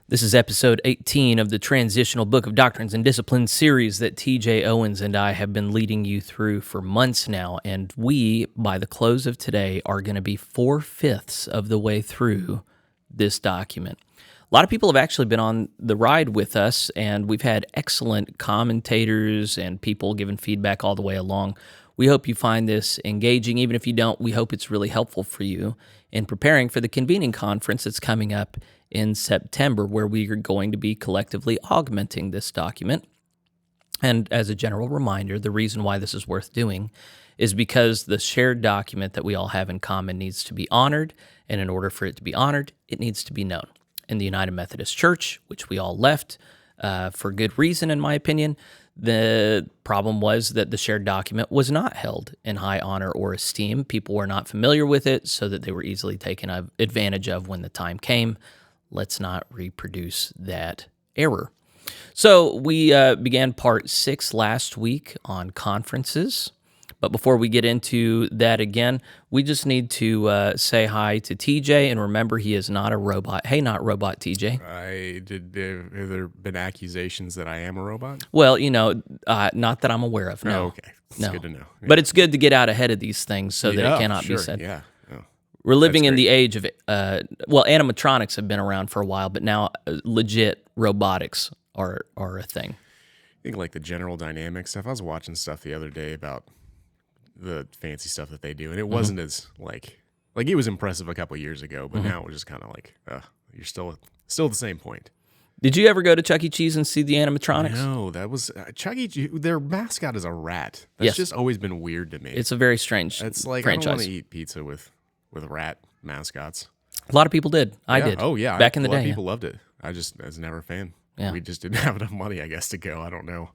This is episode 18 of the Transitional Book of Doctrines and Disciplines series that TJ Owens and I have been leading you through for months now, and we, by the close of today, are going to be 4/5 of the way through this document. A lot of people have actually been on the ride with us, and we've had excellent commentators and people giving feedback all the way along. We hope you find this engaging. Even if you don't, we hope it's really helpful for you in preparing for the convening conference that's coming up in September, where we are going to be collectively augmenting this document. And as a general reminder, the reason why this is worth doing is because the shared document that we all have in common needs to be honored, and in order for it to be honored, it needs to be known. In the United Methodist Church, which we all left for good reason, in my opinion, the problem was that the shared document was not held in high honor or esteem. People were not familiar with it, so that they were easily taken advantage of when the time came. Let's not reproduce that error. So we began part 6 last week on conferences. But before we get into that again, we just need to say hi to TJ, and remember, he is not a robot. Hey, not robot TJ. Have there been accusations that I am a robot? Well, not that I'm aware of. No. Oh, okay. It's good to know. Yeah. But it's good to get out ahead of these things so that it cannot be said. Yeah. Oh, we're living in the age of, animatronics have been around for a while, but now legit robotics are a thing. I think like the General Dynamics stuff. I was watching stuff the other day about the fancy stuff that they do, and it wasn't as like it was impressive a couple of years ago, but now it was just kind of like you're still at the same point. Did you ever go to Chuck E. Cheese and see the animatronics? No, that was Chuck E. Cheese. Their mascot is a rat. That's just always been weird to me. It's a very strange It's like franchise. I don't want to eat pizza with rat mascots. A lot of people did. I did. Oh yeah, back in the day. A lot of people loved it. I was never a fan. Yeah. We just didn't have enough money, I guess, to go. I don't know.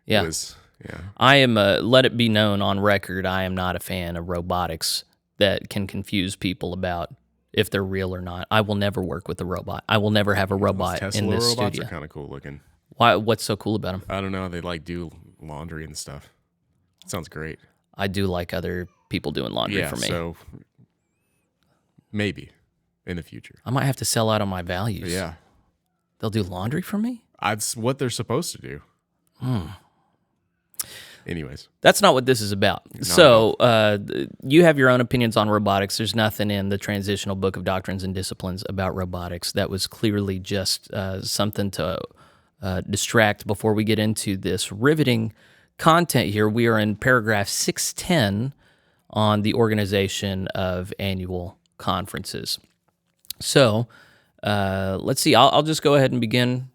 Yeah. I am, let it be known on record, I am not a fan of robotics that can confuse people about if they're real or not. I will never work with a robot. I will never have a robot Tesla in this robots studio. are kind of cool looking. Why? What's so cool about them? I don't know. They do laundry and stuff. Sounds great. I do like other people doing laundry for me. So maybe in the future. I might have to sell out on my values. Yeah. They'll do laundry for me? That's what they're supposed to do. Anyways. That's not what this is about. So you have your own opinions on robotics. There's nothing in the Transitional Book of Doctrines and Disciplines about robotics. That was clearly just something to distract before we get into this riveting content here. We are in paragraph 610 on the organization of annual conferences. So let's see. I'll just go ahead and begin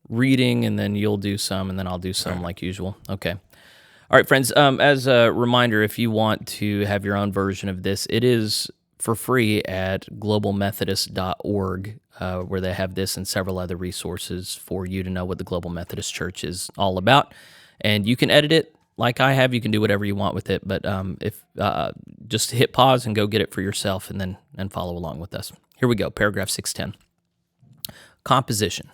reading, and then you'll do some, and then I'll do some like usual. Okay. All right, friends, as a reminder, if you want to have your own version of this, it is for free at globalmethodist.org, where they have this and several other resources for you to know what the Global Methodist Church is all about. And you can edit it like I have. You can do whatever you want with it, but if just hit pause and go get it for yourself and follow along with us. Here we go, paragraph 610. Composition.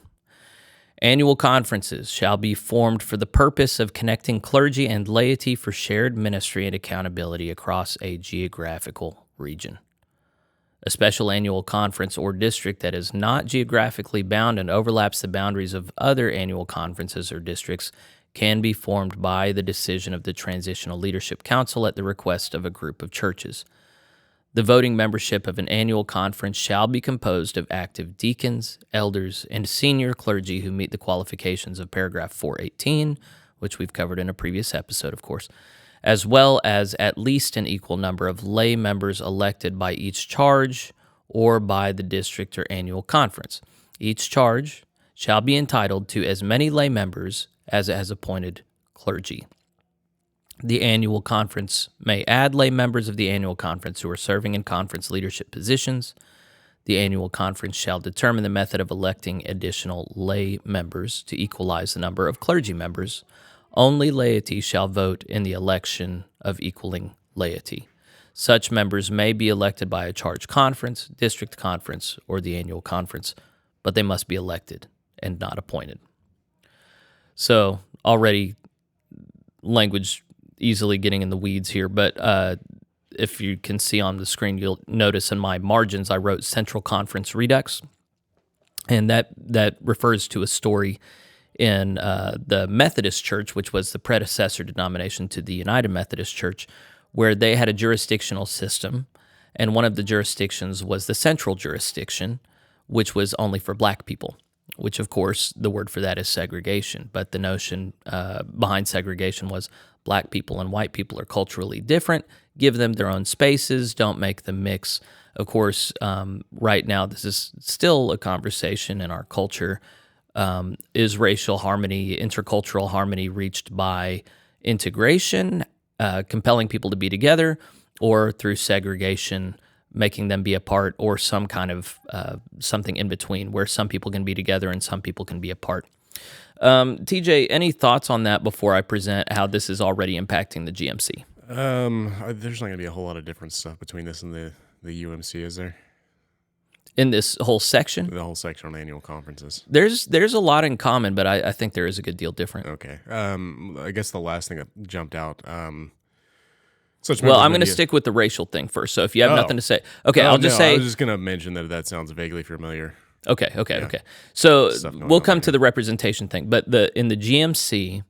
Annual conferences shall be formed for the purpose of connecting clergy and laity for shared ministry and accountability across a geographical region. A special annual conference or district that is not geographically bound and overlaps the boundaries of other annual conferences or districts can be formed by the decision of the Transitional Leadership Council at the request of a group of churches. The voting membership of an annual conference shall be composed of active deacons, elders, and senior clergy who meet the qualifications of paragraph 418, which we've covered in a previous episode, of course, as well as at least an equal number of lay members elected by each charge or by the district or annual conference. Each charge shall be entitled to as many lay members as it has appointed clergy. The annual conference may add lay members of the annual conference who are serving in conference leadership positions. The annual conference shall determine the method of electing additional lay members to equalize the number of clergy members. Only laity shall vote in the election of equaling laity. Such members may be elected by a charge conference, district conference, or the annual conference, but they must be elected and not appointed. So already language easily getting in the weeds here, but if you can see on the screen, you'll notice in my margins I wrote Central Conference Redux. And that refers to a story in the Methodist Church, which was the predecessor denomination to the United Methodist Church, where they had a jurisdictional system, and one of the jurisdictions was the central jurisdiction, which was only for black people, which, of course, the word for that is segregation. But the notion behind segregation was black people and white people are culturally different, give them their own spaces, don't make them mix. Of course, right now, this is still a conversation in our culture. Is racial harmony, intercultural harmony reached by integration, compelling people to be together, or through segregation, making them be apart, or some kind of something in between where some people can be together and some people can be apart? TJ, any thoughts on that before I present how this is already impacting the GMC? There's not going to be a whole lot of different stuff between this and the UMC, is there? In this whole section? The whole section on annual conferences. There's a lot in common, but I think there is a good deal different. Okay. I guess the last thing that jumped out. I'm going to stick with the racial thing first. So if you have nothing to say, okay, I'll just say. I was just going to mention that sounds vaguely familiar. Okay. So we'll come to the representation thing, but in the GMC,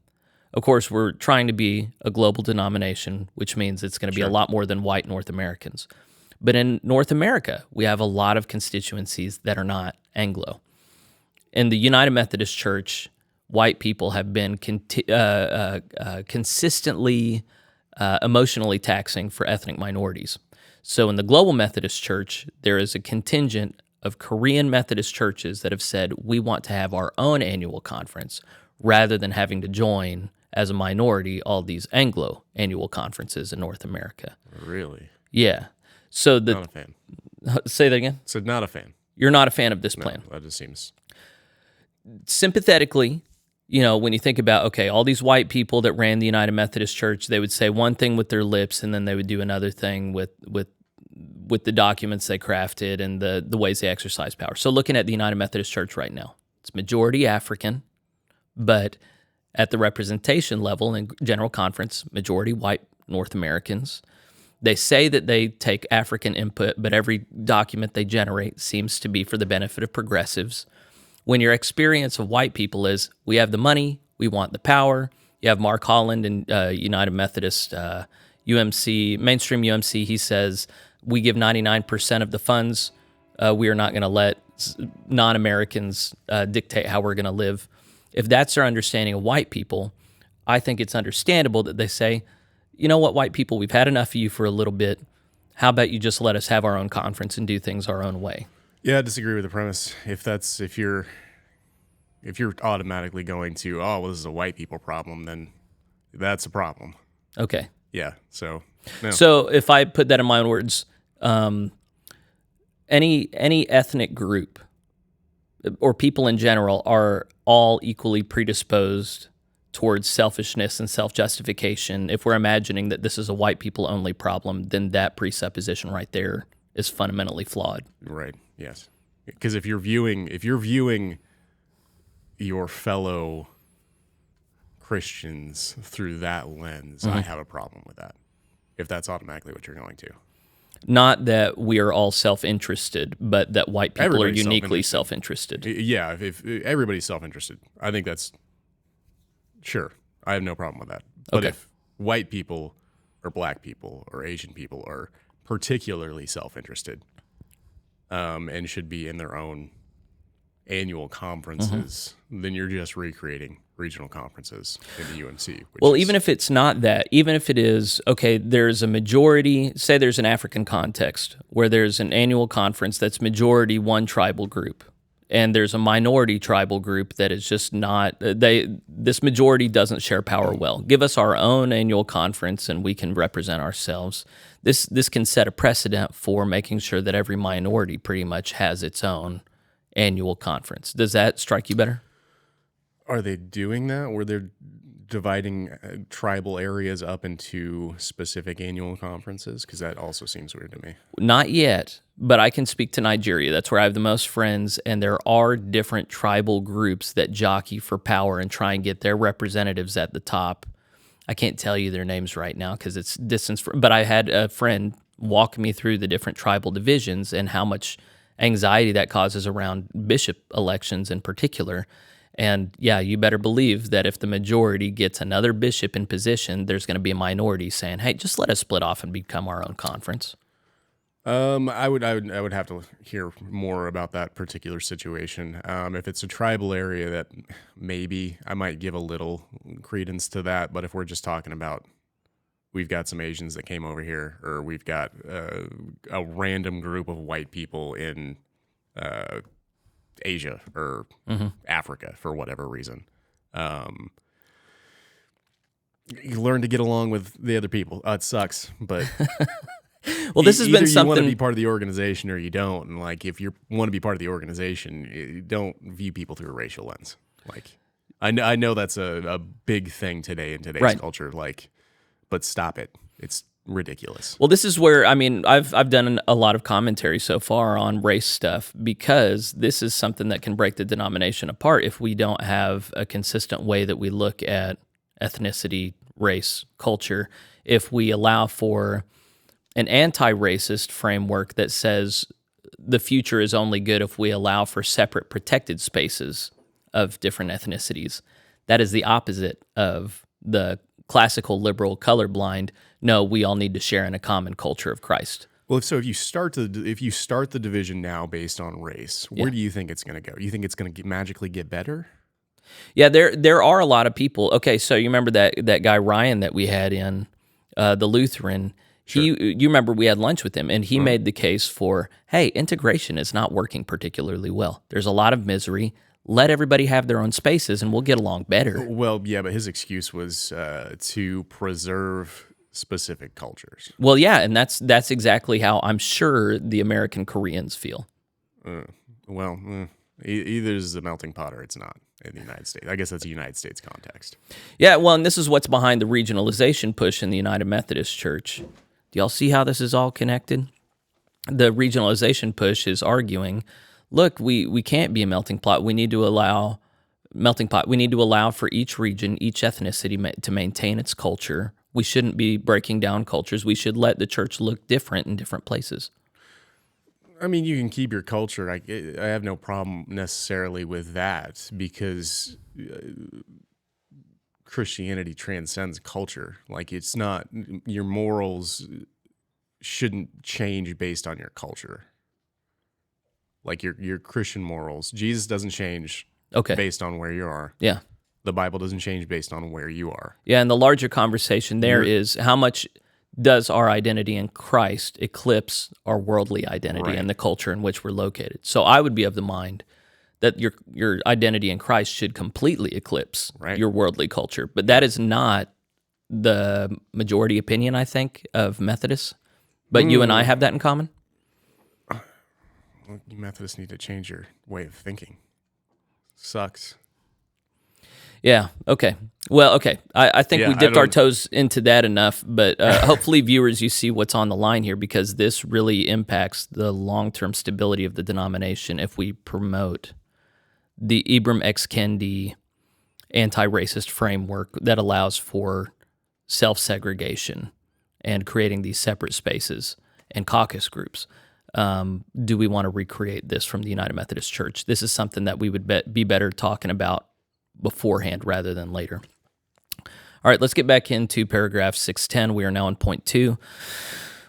of course, we're trying to be a global denomination, which means it's going to be a lot more than white North Americans. But in North America, we have a lot of constituencies that are not Anglo. In the United Methodist Church, white people have been consistently emotionally taxing for ethnic minorities. So in the Global Methodist Church, there is a contingent of Korean Methodist churches that have said, we want to have our own annual conference rather than having to join as a minority all these Anglo annual conferences in North America. Really? Yeah. So not a fan. Say that again? So not a fan. You're not a fan of this plan. That just seems... Sympathetically, when you think about, okay, all these white people that ran the United Methodist Church, they would say one thing with their lips and then they would do another thing with the documents they crafted and the ways they exercise power. So looking at the United Methodist Church right now, it's majority African, but at the representation level in General Conference, majority white North Americans. They say that they take African input, but every document they generate seems to be for the benefit of progressives. When your experience of white people is, we have the money, we want the power. You have Mark Holland and United Methodist UMC, mainstream UMC, he says, we give 99% of the funds. We are not going to let non-Americans dictate how we're going to live. If that's their understanding of white people, I think it's understandable that they say, you know what, white people, we've had enough of you for a little bit. How about you just let us have our own conference and do things our own way? Yeah, I disagree with the premise. If you're automatically going to, this is a white people problem, then that's a problem. Okay. Yeah. So. No. So if I put that in my own words, any ethnic group or people in general are all equally predisposed towards selfishness and self-justification. If we're imagining that this is a white people only problem, then that presupposition right there is fundamentally flawed. Right. Yes. Because if you're viewing your fellow Christians through that lens, I have a problem with that. If that's automatically what you're going to. Not that we are all self-interested, but that white people are uniquely self-interested. Yeah, if everybody's self-interested, I think that's sure. I have no problem with that. But if white people or black people or Asian people are particularly self-interested and should be in their own annual conferences, then you're just recreating regional conferences in the UMC. Even if it's not that, even if it is, okay, there's a majority, say there's an African context where there's an annual conference that's majority one tribal group, and there's a minority tribal group that is just not, this majority doesn't share power well. Give us our own annual conference and we can represent ourselves. This can set a precedent for making sure that every minority pretty much has its own annual conference. Does that strike you better? Are they doing that where they're dividing tribal areas up into specific annual conferences? Because that also seems weird to me. Not yet, but I can speak to Nigeria. That's where I have the most friends, and there are different tribal groups that jockey for power and try and get their representatives at the top. I can't tell you their names right now because it's distance, but I had a friend walk me through the different tribal divisions and how much anxiety that causes around bishop elections in particular. And yeah, you better believe that if the majority gets another bishop in position, there's going to be a minority saying, "Hey, just let us split off and become our own conference." I would have to hear more about that particular situation. If it's a tribal area, that maybe I might give a little credence to that. But if we're just talking about, we've got some Asians that came over here, or we've got a random group of white people in Asia or Africa for whatever reason, you learn to get along with the other people. It sucks, but well, this has been either you want to something. be part of the organization or you don't. And like, if you want to be part of the organization, you don't view people through a racial lens. Like, I know that's a big thing today in today's culture. Like, but stop it. It's ridiculous. Well, this is where, I mean, I've done a lot of commentary so far on race stuff, because this is something that can break the denomination apart if we don't have a consistent way that we look at ethnicity, race, culture. If we allow for an anti-racist framework that says the future is only good if we allow for separate protected spaces of different ethnicities, that is the opposite of the classical liberal colorblind. No, we all need to share in a common culture of Christ. Well, if you start the division now based on race, where do you think it's going to go? You think it's going to magically get better? Yeah, there are a lot of people. Okay, so you remember that guy Ryan that we had in the Lutheran. Sure. You remember we had lunch with him, and he made the case for, hey, integration is not working particularly well. There's a lot of misery. Let everybody have their own spaces, and we'll get along better. Well, yeah, but his excuse was to preserve specific cultures. Well, yeah, and that's exactly how I'm sure the American Koreans feel. Either it's a melting pot or it's not in the United States. I guess that's a United States context. Yeah, well, and this is what's behind the regionalization push in the United Methodist Church. Do y'all see how this is all connected? The regionalization push is arguing, look, we can't be a melting pot. We need to allow for each region, each ethnicity to maintain its culture. We shouldn't be breaking down cultures. We should let the church look different in different places. I mean, you can keep your culture. I have no problem necessarily with that, because Christianity transcends culture. Like, it's not, your morals shouldn't change based on your culture. Like your Christian morals, Jesus doesn't change based on where you are. Yeah. The Bible doesn't change based on where you are. Yeah, and the larger conversation there is how much does our identity in Christ eclipse our worldly identity and the culture in which we're located. So I would be of the mind that your identity in Christ should completely eclipse your worldly culture. But that is not the majority opinion, I think, of Methodists. But you and I have that in common? Well, you Methodists need to change your way of thinking. Sucks. Yeah, okay. Well, okay. I think we dipped our toes into that enough, but hopefully, viewers, you see what's on the line here, because this really impacts the long-term stability of the denomination if we promote the Ibram X. Kendi anti-racist framework that allows for self-segregation and creating these separate spaces and caucus groups. Do we want to recreate this from the United Methodist Church? This is something that we would be better talking about beforehand rather than later. All right, let's get back into paragraph 610. We are now in point 2.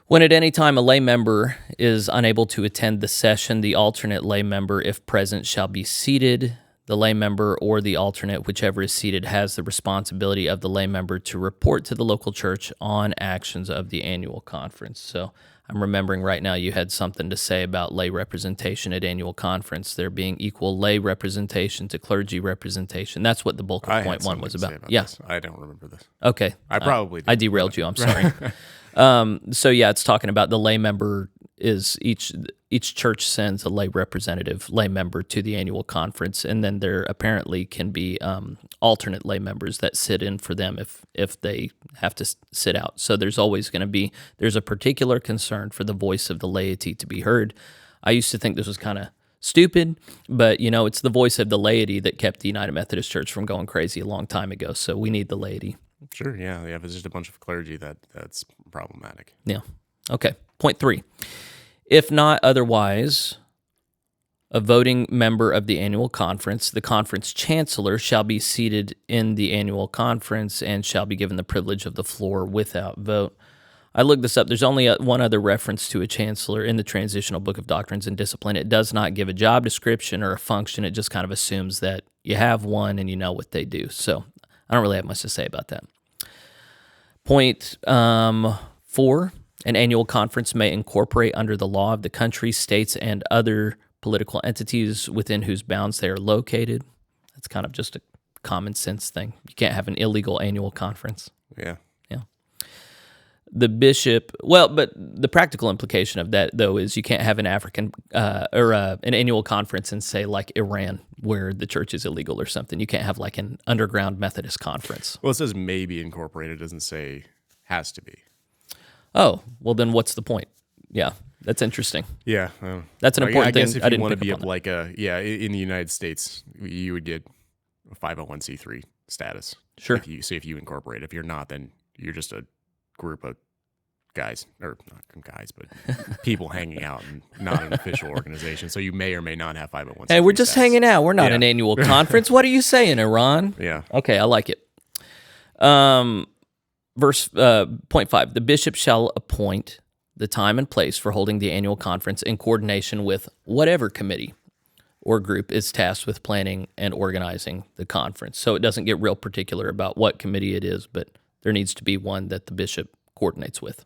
When at any time a lay member is unable to attend the session, the alternate lay member, if present, shall be seated. The lay member or the alternate, whichever is seated, has the responsibility of the lay member to report to the local church on actions of the annual conference. So I'm remembering right now you had something to say about lay representation at annual conference, there being equal lay representation to clergy representation. That's what the bulk of point 1 was about. Yeah, I don't remember this. Okay. I probably did. I derailed you, I'm sorry. So yeah, it's talking about the lay member is each church sends a lay representative, lay member to the annual conference, and then there apparently can be alternate lay members that sit in for them if they have to sit out. So there's always going to be, there's a particular concern for the voice of the laity to be heard. I used to think this was kind of stupid, but it's the voice of the laity that kept the United Methodist Church from going crazy a long time ago. So we need the laity. Sure, yeah. If it's just a bunch of clergy, that's problematic. Yeah. Okay. Point 3. If not otherwise a voting member of the annual conference, the conference chancellor, shall be seated in the annual conference and shall be given the privilege of the floor without vote. I looked this up. There's only one other reference to a chancellor in the Transitional Book of Doctrines and Discipline. It does not give a job description or a function. It just kind of assumes that you have one and you know what they do. So I don't really have much to say about that. Point 4, an annual conference may incorporate under the law of the country, states, and other political entities within whose bounds they are located. That's kind of just a common sense thing. You can't have an illegal annual conference. Yeah. The bishop, but the practical implication of that, though, is you can't have an African an annual conference in, say, like Iran, where the church is illegal or something. You can't have like an underground Methodist conference. Well, it says may be incorporated. It doesn't say has to be. Oh, well, then what's the point? Yeah, that's interesting. Yeah. That's an important thing. I guess if I you didn't want to pick be up up on like in the United States, you would get a 501c3 status. Sure. If you incorporate. If you're not, then you're just a group of guys, or not guys, but people hanging out and not an official organization. So you may or may not have 501c3 Hey, we're just status. hanging out. We're not an annual conference. What are you saying, Iran? Yeah. Okay, I like it. Point 5, the bishop shall appoint the time and place for holding the annual conference in coordination with whatever committee or group is tasked with planning and organizing the conference. So it doesn't get real particular about what committee it is, but there needs to be one that the bishop coordinates with.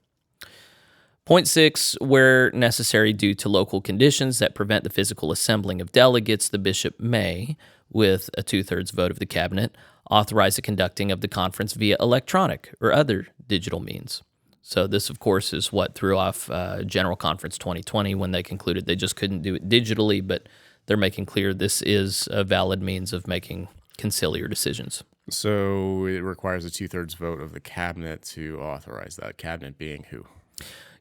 Point 6, where necessary due to local conditions that prevent the physical assembling of delegates, the bishop may, with a 2/3 vote of the cabinet, authorize the conducting of the conference via electronic or other digital means. So this, of course, is what threw off General Conference 2020 when they concluded they just couldn't do it digitally, but they're making clear this is a valid means of making conciliar decisions. So it requires a 2/3 vote of the cabinet to authorize that. Cabinet being who?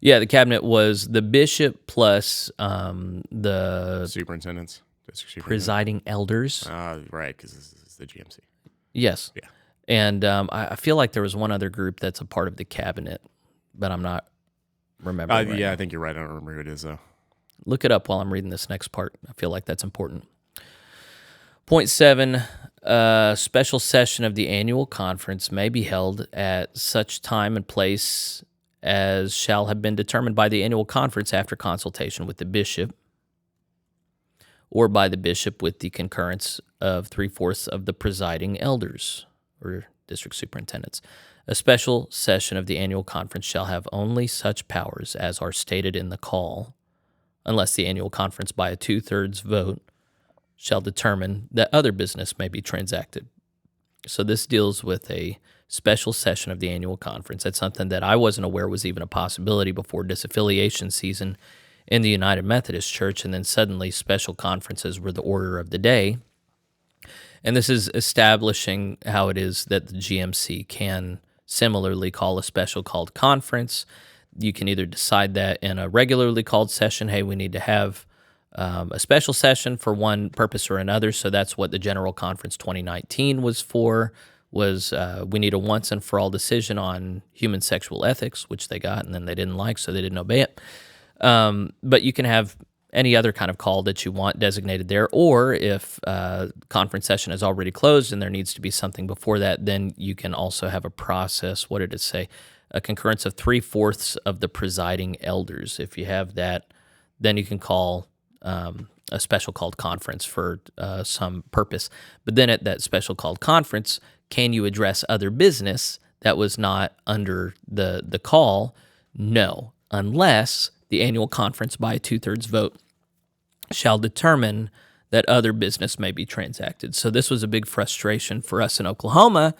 Yeah, the cabinet was the bishop plus the Superintendents? District superintendent? presiding elders. Right, because this is the GMC. Yes. Yeah. And I feel like there was one other group that's a part of the cabinet, but I'm not remembering. Yeah, I think you're right. I don't remember who it is, though. Look it up while I'm reading this next part. I feel like that's important. Point 7, a special session of the annual conference may be held at such time and place as shall have been determined by the annual conference after consultation with the bishop, or by the bishop with the concurrence of 3/4 of the presiding elders or district superintendents. A special session of the annual conference shall have only such powers as are stated in the call, unless the annual conference by a 2/3 vote shall determine that other business may be transacted. So this deals with a special session of the annual conference. That's something that I wasn't aware was even a possibility before disaffiliation season in the United Methodist Church, and then suddenly special conferences were the order of the day. And this is establishing how it is that the GMC can similarly call a special called conference. You can either decide that in a regularly called session, hey, we need to have a special session for one purpose or another. So that's what the General Conference 2019 was for, was we need a once and for all decision on human sexual ethics, which they got, and then they didn't like, so they didn't obey it. But you can have any other kind of call that you want designated there, or if conference session is already closed and there needs to be something before that, then you can also have a process. What did it say? A concurrence of 3/4 of the presiding elders. If you have that, then you can call a special called conference for some purpose. But then at that special called conference, can you address other business that was not under the call? No, unless the annual conference by a 2/3 vote shall determine that other business may be transacted. So this was a big frustration for us in Oklahoma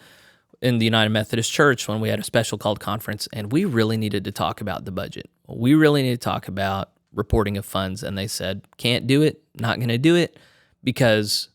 in the United Methodist Church when we had a special called conference, and we really needed to talk about the budget. We really needed to talk about reporting of funds, and they said, can't do it, not going to do it, because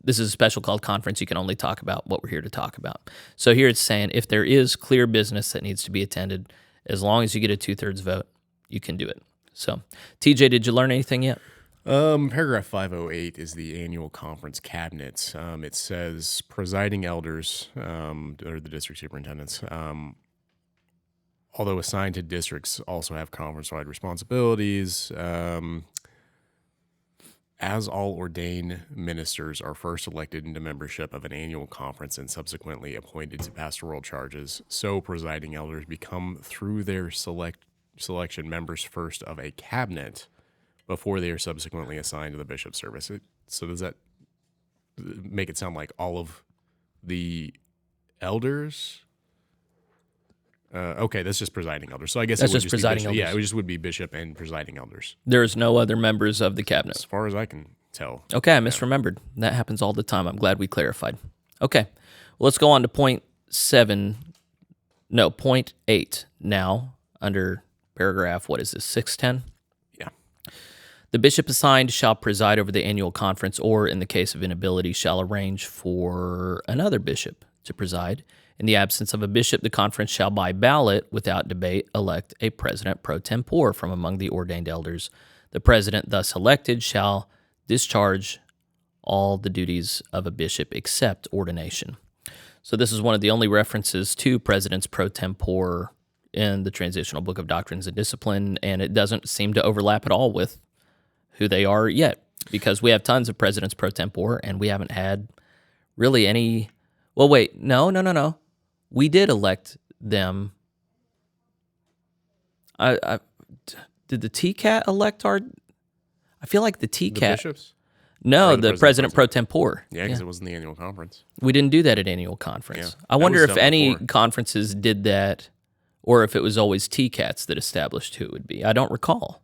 this is a special called conference. You can only talk about what we're here to talk about. So here it's saying if there is clear business that needs to be attended, as long as you get a 2/3 vote, you can do it. So, TJ, did you learn anything yet? Paragraph 508 is the annual conference cabinet. It says presiding elders, or the district superintendents, although assigned to districts, also have conference-wide responsibilities. as all ordained ministers are first elected into membership of an annual conference and subsequently appointed to pastoral charges, so presiding elders become, through their selection, members first of a cabinet before they are subsequently assigned to the bishop's service. So does that make it sound like all of the elders? Okay, that's just presiding elders. So I guess That's it would just presiding be elders. Yeah, it just would be bishop and presiding elders, There's no other members of the cabinet. as far as I can tell. Okay, I misremembered. That happens all the time. I'm glad we clarified. Okay, well, let's go on to point 8 now, under paragraph, what is this, 610? Yeah. The bishop assigned shall preside over the annual conference, or in the case of inability, shall arrange for another bishop to preside. In the absence of a bishop, the conference shall by ballot, without debate, elect a president pro tempore from among the ordained elders. The president thus elected shall discharge all the duties of a bishop except ordination. So this is one of the only references to presidents pro tempore in the Transitional Book of Doctrines and Discipline, and it doesn't seem to overlap at all with who they are yet, because we have tons of presidents pro tempore, and we haven't had really any. Well, wait, no. We did elect them. Did the TCAT elect our? I feel like the TCAT. The bishops? No, Or the president pro tempore. Yeah, because it wasn't the annual conference. We didn't do that at annual conference. Yeah, I that wonder was if done any before. conferences did that, or if it was always TCATs that established who it would be. I don't recall.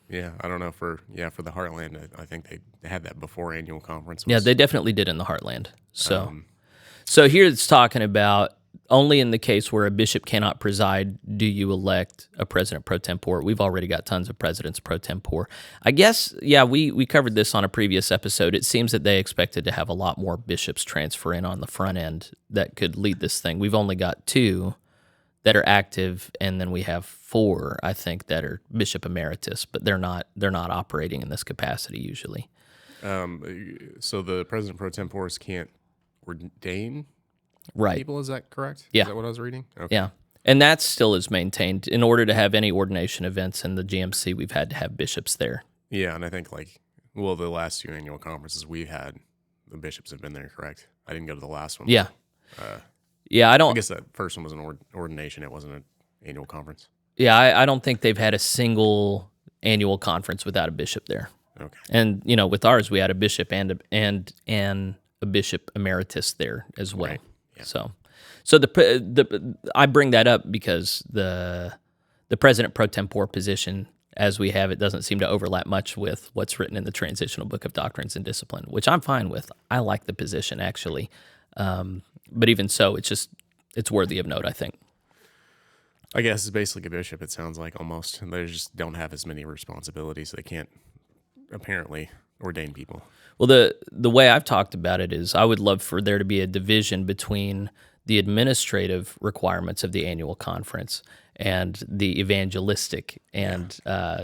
Yeah, I don't know for the Heartland. I think they had that before annual conference. Yeah, they definitely did in the Heartland. So here it's talking about only in the case where a bishop cannot preside do you elect a president pro tempore. We've already got tons of presidents pro tempore. I guess, yeah, we covered this on a previous episode. It seems that they expected to have a lot more bishops transfer in on the front end that could lead this thing. We've only got 2 that are active, and then we have 4, I think, that are bishop emeritus, but they're not operating in this capacity usually. So the president pro tempores can't ordain Right. people, is that correct? Yeah. Is that what I was reading? Okay. Yeah. And that still is maintained. In order to have any ordination events in the GMC, we've had to have bishops there. Yeah, and I think the last 2 annual conferences we've had, the bishops have been there, correct? I didn't go to the last one. Yeah. I I don't. guess that first one was an ordination. It wasn't an annual conference. Yeah, I don't think they've had a single annual conference without a bishop there. Okay. And with ours, we had a bishop and a bishop emeritus there as well. Right. Yeah. So I bring that up because the president pro tempore position, as we have it, doesn't seem to overlap much with what's written in the Transitional Book of Doctrines and Discipline, which I'm fine with. I like the position actually, but even so, it's worthy of note, I think. I guess it's basically a bishop, it sounds like, almost. They just don't have as many responsibilities. They can't apparently ordain people. Well, the way I've talked about it is I would love for there to be a division between the administrative requirements of the annual conference and the evangelistic and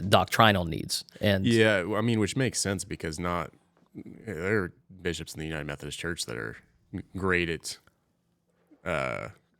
doctrinal needs. And Yeah, I mean, which makes sense because there are bishops in the United Methodist Church that are great at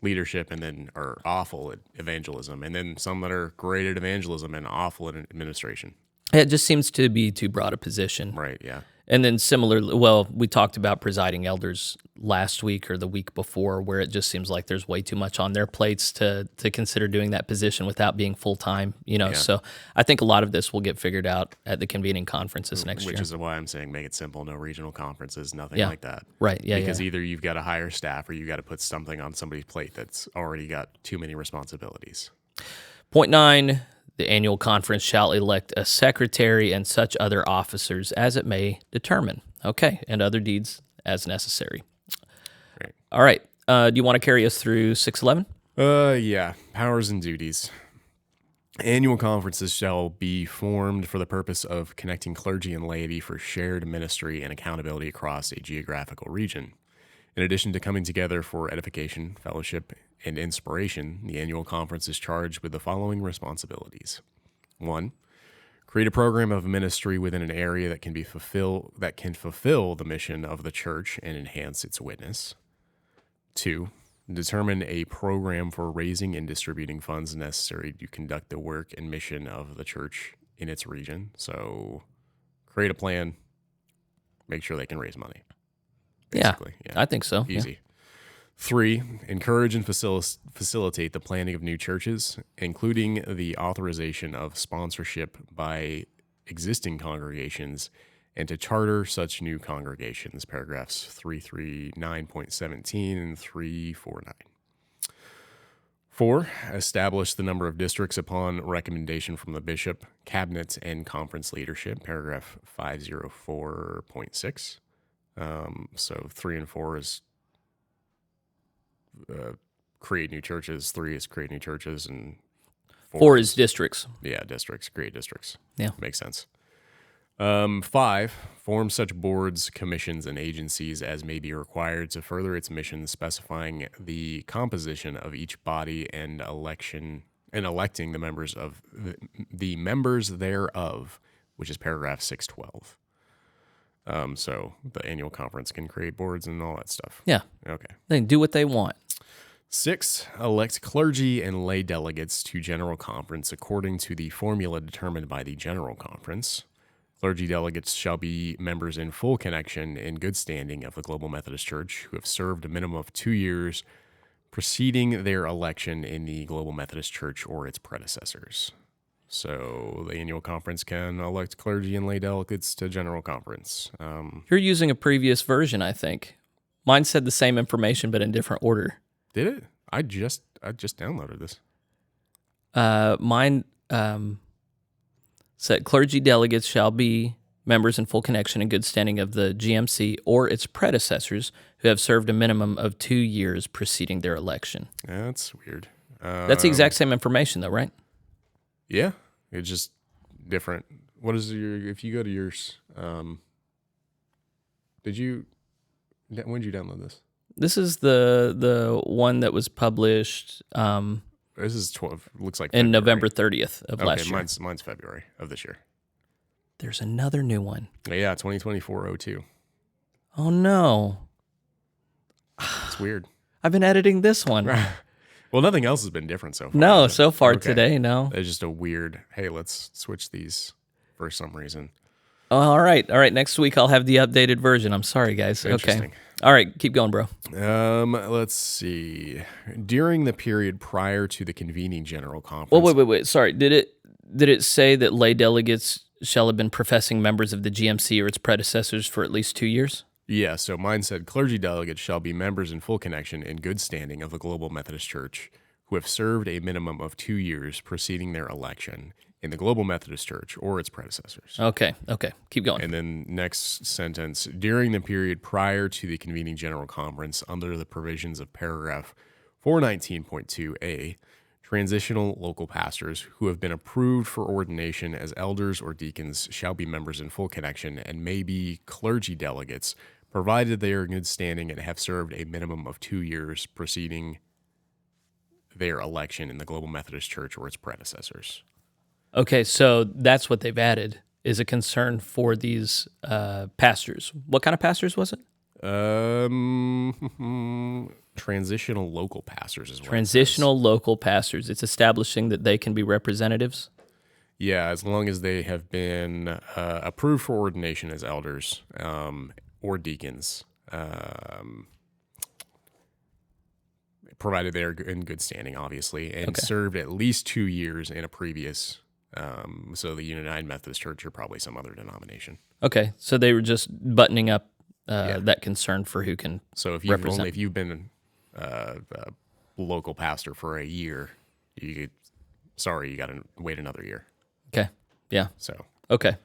leadership and then are awful at evangelism, and then some that are great at evangelism and awful at administration. it just seems to be too broad a position. Right, yeah. And then similarly, well, we talked about presiding elders last week or the week before, where it just seems like there's way too much on their plates to consider doing that position without being full-time, So I think a lot of this will get figured out at the convening conferences next year. Which is why I'm saying make it simple, no regional conferences, nothing Yeah. like that. Right, yeah, Because either you've got to hire staff or you've got to put something on somebody's plate that's already got too many responsibilities. Point 9, the annual conference shall elect a secretary and such other officers as it may determine. Okay, and other deeds as necessary. Right. All right. Do you want to carry us through 611? Yeah. Powers and duties. Annual conferences shall be formed for the purpose of connecting clergy and laity for shared ministry and accountability across a geographical region. In addition to coming together for edification, fellowship, and inspiration, the annual conference is charged with the following responsibilities. 1. Create a program of ministry within an area that can fulfill the mission of the church and enhance its witness. 2. Determine a program for raising and distributing funds necessary to conduct the work and mission of the church in its region. So create a plan, make sure they can raise money. Yeah, Basically. I think so. Easy. Yeah. 3, encourage and facilitate the planning of new churches, including the authorization of sponsorship by existing congregations and to charter such new congregations, paragraphs 339.17 and 349. 4, establish the number of districts upon recommendation from the bishop, cabinet, and conference leadership, paragraph 504.6. So 3 and 4 is create new churches. 3 is create new churches, and 4 is districts. Yeah, districts, create districts. Yeah. Makes sense. 5, form such boards, commissions, and agencies as may be required to further its mission, specifying the composition of each body and electing the members of the members thereof, which is paragraph 612. So the annual conference can create boards and all that stuff. Yeah. Okay. They can do what they want. 6, elect clergy and lay delegates to general conference according to the formula determined by the general conference. Clergy delegates shall be members in full connection in good standing of the Global Methodist Church who have served a minimum of 2 years preceding their election in the Global Methodist Church or its predecessors. So the annual conference can elect clergy and lay delegates to general conference. You're using a previous version, I think. Mine said the same information, but in different order. Did it? I just downloaded this. Mine said clergy delegates shall be members in full connection and good standing of the GMC or its predecessors who have served a minimum of 2 years preceding their election. That's weird. That's the exact same information, though, right? Yeah, it's just different. What is if you go to yours, when did you download this? This is the one that was published This is 12. Looks like in February. November 30th of last year. Mine's February of this year. There's another new one. Yeah, 2024-02. Oh, no. It's weird. I've been editing this one. Well, nothing else has been different so far. No, so far today, no. It's just a weird, hey, let's switch these for some reason. Oh, all right. Next week I'll have the updated version. I'm sorry, guys. Okay. All right, keep going, bro. Let's see. During the period prior to the convening general conference. Well, wait. Sorry. Did it say that lay delegates shall have been professing members of the GMC or its predecessors for at least 2 years? Yeah, so mine said clergy delegates shall be members in full connection in good standing of the Global Methodist Church who have served a minimum of 2 years preceding their election in the Global Methodist Church or its predecessors. Okay. Keep going. And then next sentence, during the period prior to the convening general conference under the provisions of paragraph 419.2a, transitional local pastors who have been approved for ordination as elders or deacons shall be members in full connection and may be clergy delegates, provided they are in good standing and have served a minimum of 2 years preceding their election in the Global Methodist Church or its predecessors. Okay, so that's what they've added, is a concern for these pastors. What kind of pastors was it? Transitional local pastors as well. Transitional local pastors. It's establishing that they can be representatives? Yeah, as long as they have been approved for ordination as elders or deacons, provided they're in good standing, obviously, and served at least 2 years in a previous. So the United Methodist Church or probably some other denomination. Okay, so they were just buttoning up that concern for who can represent. If you've been a local pastor for a year, you got to wait another year. Okay, yeah. So Okay.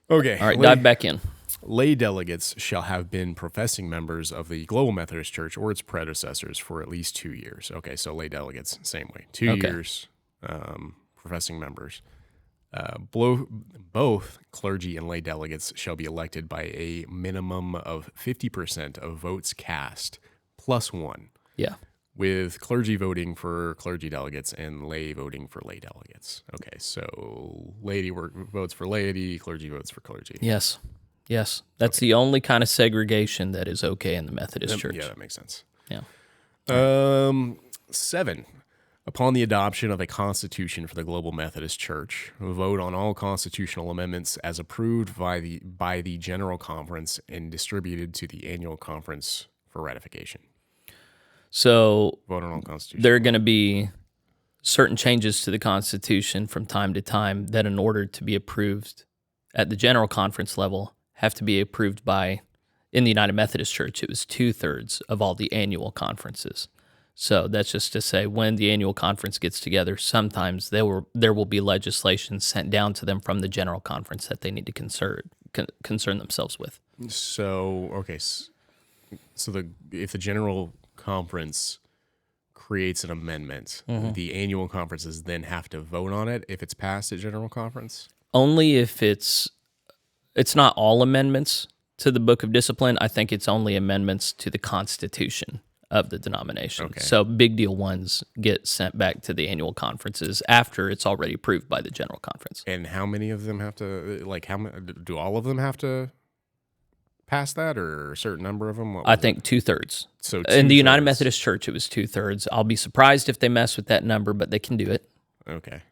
All right, dive back in. Lay delegates shall have been professing members of the Global Methodist Church or its predecessors for at least 2 years. Okay, so lay delegates, same way. 2 years. Professing members. Both clergy and lay delegates shall be elected by a minimum of 50% of votes cast plus 1. Yeah. With clergy voting for clergy delegates and lay voting for lay delegates. Okay, so laity votes for laity, clergy votes for clergy. Yes. That's the only kind of segregation that is okay in the Methodist Church. Yeah, that makes sense. Yeah. 7. Upon the adoption of a constitution for the Global Methodist Church, vote on all constitutional amendments as approved by the General Conference and distributed to the annual conference for ratification. So Vote on all constitutional. there are going to be certain changes to the Constitution from time to time that, in order to be approved at the General Conference level, have to be approved by, in the United Methodist Church, it was 2/3 of all the annual conferences. So that's just to say, when the annual conference gets together, sometimes there will be legislation sent down to them from the General Conference that they need to concern themselves with. So, okay, so if the General Conference creates an amendment, the annual conferences then have to vote on it if it's passed at General Conference? Only if it's not all amendments to the Book of Discipline. I think it's only amendments to the Constitution of the denomination. Okay. So big deal ones get sent back to the annual conferences after it's already approved by the General Conference. And how many of them have to, like, do all of them have to pass that, or a certain number of them? I think 2/3. So In the United 2/3. Methodist Church, it was 2/3. I'll be surprised if they mess with that number, but they can do it. Okay.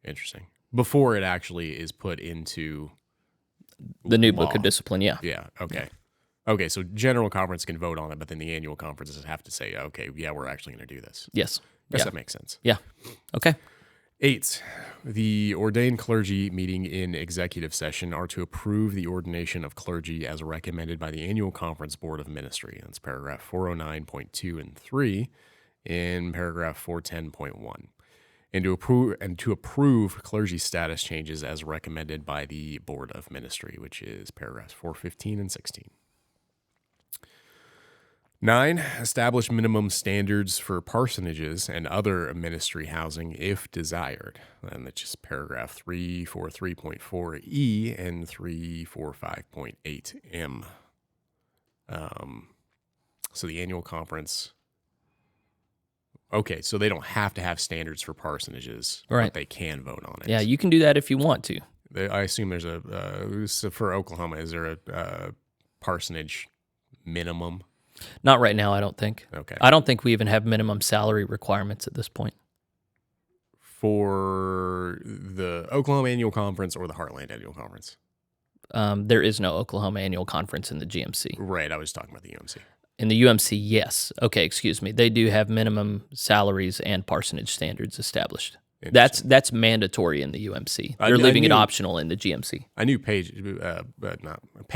Interesting. Before it actually is put into The new law. Book of Discipline, yeah. Yeah. Okay. Okay. So General Conference can vote on it, but then the annual conferences have to say, okay, yeah, we're actually going to do this. Yes. Guess Yeah. that makes sense. Yeah. Okay. 8, the ordained clergy meeting in executive session are to approve the ordination of clergy as recommended by the Annual Conference Board of Ministry. That's paragraph 409.2 and 3 in paragraph 410.1. And to approve clergy status changes as recommended by the Board of Ministry, which is paragraphs 415 and 16. 9, establish minimum standards for parsonages and other ministry housing if desired. And that's just paragraph 343.4e and 345.8m. So the annual conference. Okay, so they don't have to have standards for parsonages, Right. but they can vote on it. Yeah, you can do that if you want to. I assume there's so for Oklahoma, is there a parsonage minimum? Not right now, I don't think. Okay. I don't think we even have minimum salary requirements at this point. For the Oklahoma Annual Conference or the Heartland Annual Conference? There is no Oklahoma Annual Conference in the GMC. Right, I was talking about the UMC. In the UMC, yes. Okay, excuse me. They do have minimum salaries and parsonage standards established. That's mandatory in the UMC. They're leaving it optional in the GMC. I knew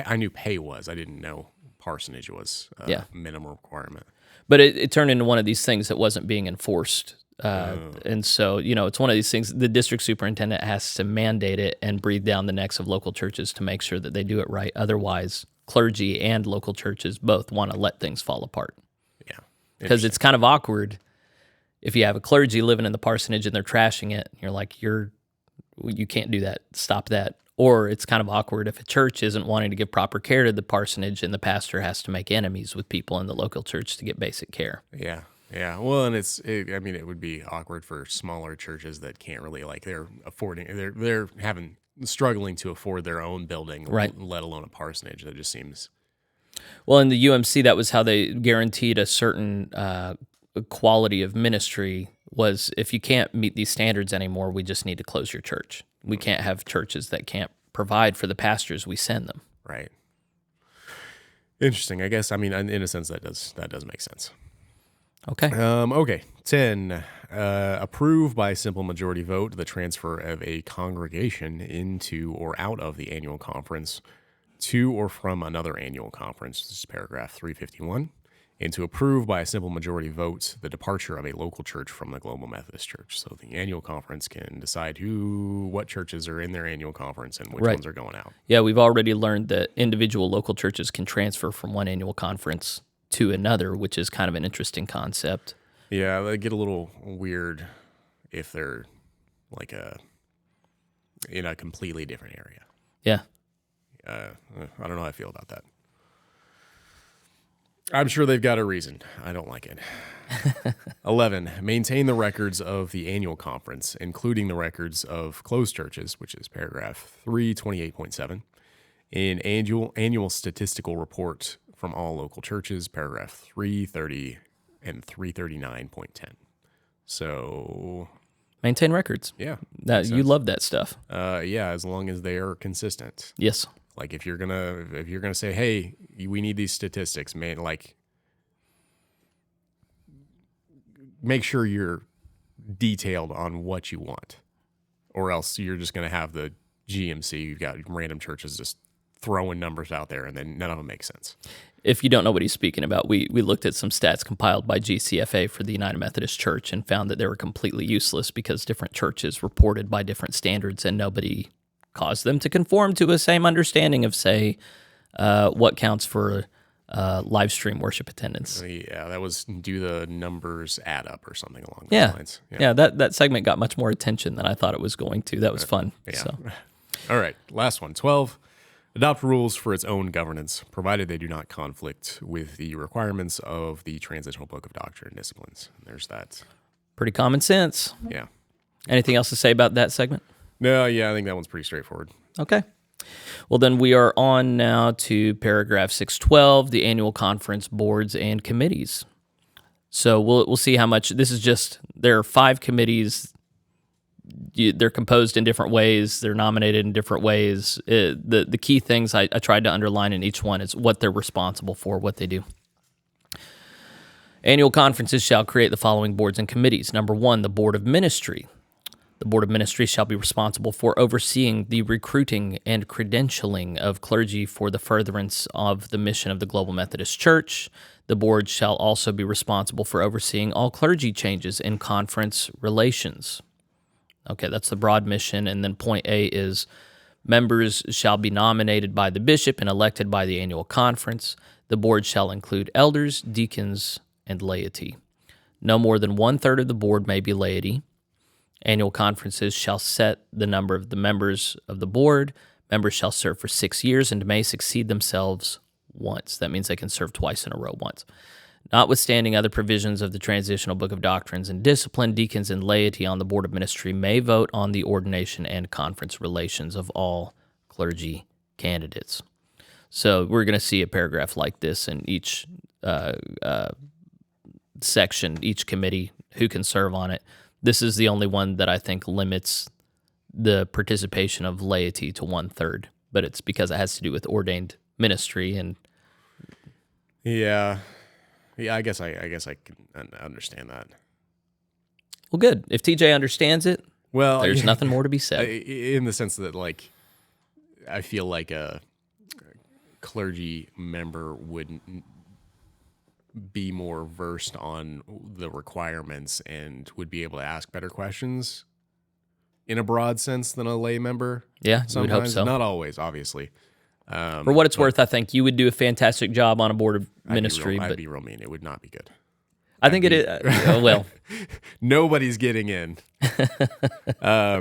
I knew pay was. I didn't know parsonage was a minimum requirement. But it turned into one of these things that wasn't being enforced. And so, it's one of these things, the district superintendent has to mandate it and breathe down the necks of local churches to make sure that they do it right. Otherwise, clergy and local churches both want to let things fall apart. Yeah. Because it's kind of awkward if you have a clergy living in the parsonage and they're trashing it. You're like, you can't do that. Stop that. Or it's kind of awkward if a church isn't wanting to give proper care to the parsonage and the pastor has to make enemies with people in the local church to get basic care. Yeah. Yeah. Well, and it would be awkward for smaller churches that can't really, like, they're struggling to afford their own building, right, let alone a parsonage. That just seems. Well, in the UMC, that was how they guaranteed a certain quality of ministry, was if you can't meet these standards anymore, we just need to close your church. We can't have churches that can't provide for the pastors we send them. Right. Interesting. I guess, in a sense, that does make sense. Okay. Okay. 10, approve by simple majority vote the transfer of a congregation into or out of the annual conference to or from another annual conference. This is paragraph 351. And to approve by a simple majority vote the departure of a local church from the Global Methodist Church. So the annual conference can decide what churches are in their annual conference and which ones are going out. Yeah, we've already learned that individual local churches can transfer from one annual conference to another, which is kind of an interesting concept. Yeah, they get a little weird if they're in a completely different area. Yeah. I don't know how I feel about that. I'm sure they've got a reason. I don't like it. 11, maintain the records of the annual conference, including the records of closed churches, which is paragraph 328.7, an annual statistical report from all local churches, paragraph 330 and 339.10. So Maintain records. yeah, You love that stuff. yeah, as long as they are consistent. Yes. Like if you're gonna say, hey, we need these statistics, man, like make sure you're detailed on what you want, or else you're just gonna have the GMC. You've got random churches just throwing numbers out there, and then none of them make sense. If you don't know what he's speaking about, we looked at some stats compiled by GCFA for the United Methodist Church and found that they were completely useless because different churches reported by different standards and nobody caused them to conform to a same understanding of, say, what counts for live stream worship attendance. Yeah, that was do the numbers add up or something along those lines. Yeah, that segment got much more attention than I thought it was going to. That was fun. Yeah. So. All right, last one. 12. Adopt rules for its own governance, provided they do not conflict with the requirements of the Transitional Book of Doctrine and Disciplines. There's that. Pretty common sense. Yeah. Anything else to say about that segment? No, yeah, I think that one's pretty straightforward. Okay. Well, then we are on now to paragraph 612, the annual conference boards and committees. So we'll see how much, this is just, there are 5 committees. They're composed in different ways. They're nominated in different ways. The key things I tried to underline in each one is what they're responsible for, what they do. Annual conferences shall create the following boards and committees. Number 1, the Board of Ministry. The Board of Ministry shall be responsible for overseeing the recruiting and credentialing of clergy for the furtherance of the mission of the Global Methodist Church. The board shall also be responsible for overseeing all clergy changes in conference relations. Okay, that's the broad mission. And then point A is members shall be nominated by the bishop and elected by the annual conference. The board shall include elders, deacons, and laity. No more than 1/3 of the board may be laity. Annual conferences shall set the number of the members of the board. Members shall serve for 6 years and may succeed themselves once. That means they can serve twice in a row once. Notwithstanding other provisions of the Transitional Book of Doctrines and Discipline, deacons and laity on the Board of Ministry may vote on the ordination and conference relations of all clergy candidates. So we're going to see a paragraph like this in each section, each committee, who can serve on it. This is the only one that I think limits the participation of laity to 1/3, but it's because it has to do with ordained ministry and. Yeah, I guess I can understand that. Well, good. If TJ understands it, well, there's nothing more to be said. In the sense that, like, I feel like a clergy member would be more versed on the requirements and would be able to ask better questions in a broad sense than a lay member. Yeah, you would hope Sometimes, so. not always, obviously. For what it's worth, I think you would do a fantastic job on a board of ministry. I'd But be real mean. It would not be good. I think it is. Well, Nobody's getting in. I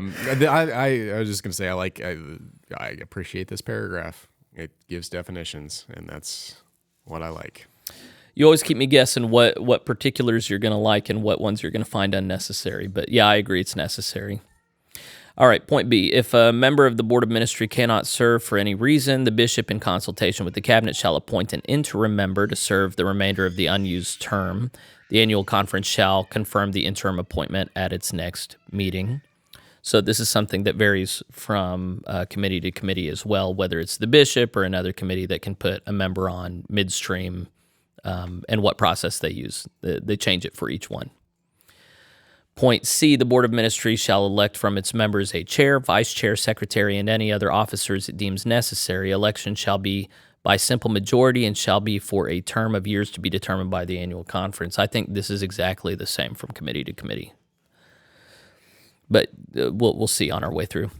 was just gonna say I appreciate this paragraph. It gives definitions, and that's what I like. you always keep me guessing what particulars you're going to like and what ones you're going to find unnecessary. But yeah, I agree it's necessary. All right, point B. If a member of the Board of Ministry cannot serve for any reason, the bishop, in consultation with the cabinet, shall appoint an interim member to serve the remainder of the unused term. The annual conference shall confirm the interim appointment at its next meeting. So this is something that varies from committee to committee as well, whether it's the bishop or another committee that can put a member on midstream, and what process they use. They change it for each one. Point C, the Board of Ministry shall elect from its members a chair, vice chair, secretary, and any other officers it deems necessary. Election shall be by simple majority and shall be for a term of years to be determined by the annual conference. I think this is exactly the same from committee to committee. But we'll see on our way through.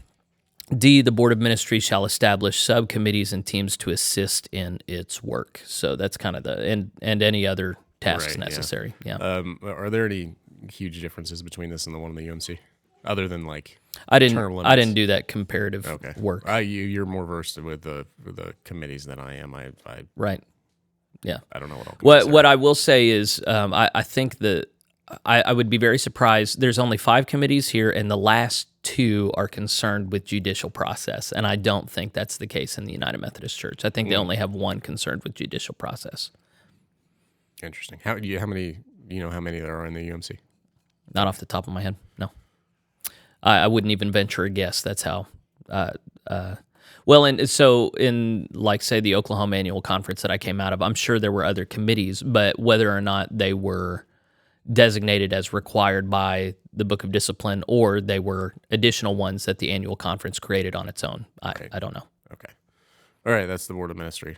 D, the Board of Ministry shall establish subcommittees and teams to assist in its work. So that's kind of and any other tasks necessary. Yeah. Are there any huge differences between this and the one in the UMC, other than like I term limits? I didn't do that comparative work. You're more versed with the committees than I am. Right. Yeah. I don't know what. What I will say is I think that I would be very surprised. There's only 5 committees here, and the last 2 are concerned with judicial process, and I don't think that's the case in the United Methodist Church. I think they only have 1 concerned with judicial process. Interesting. How many? Do you know how many there are in the UMC? Not off the top of my head, no. I wouldn't even venture a guess. That's how. Well, and so in, like, say, the Oklahoma Annual Conference that I came out of, I'm sure there were other committees, but whether or not they were designated as required by the Book of Discipline or they were additional ones that the annual conference created on its own, I don't know. Okay. All right, that's the Board of Ministry.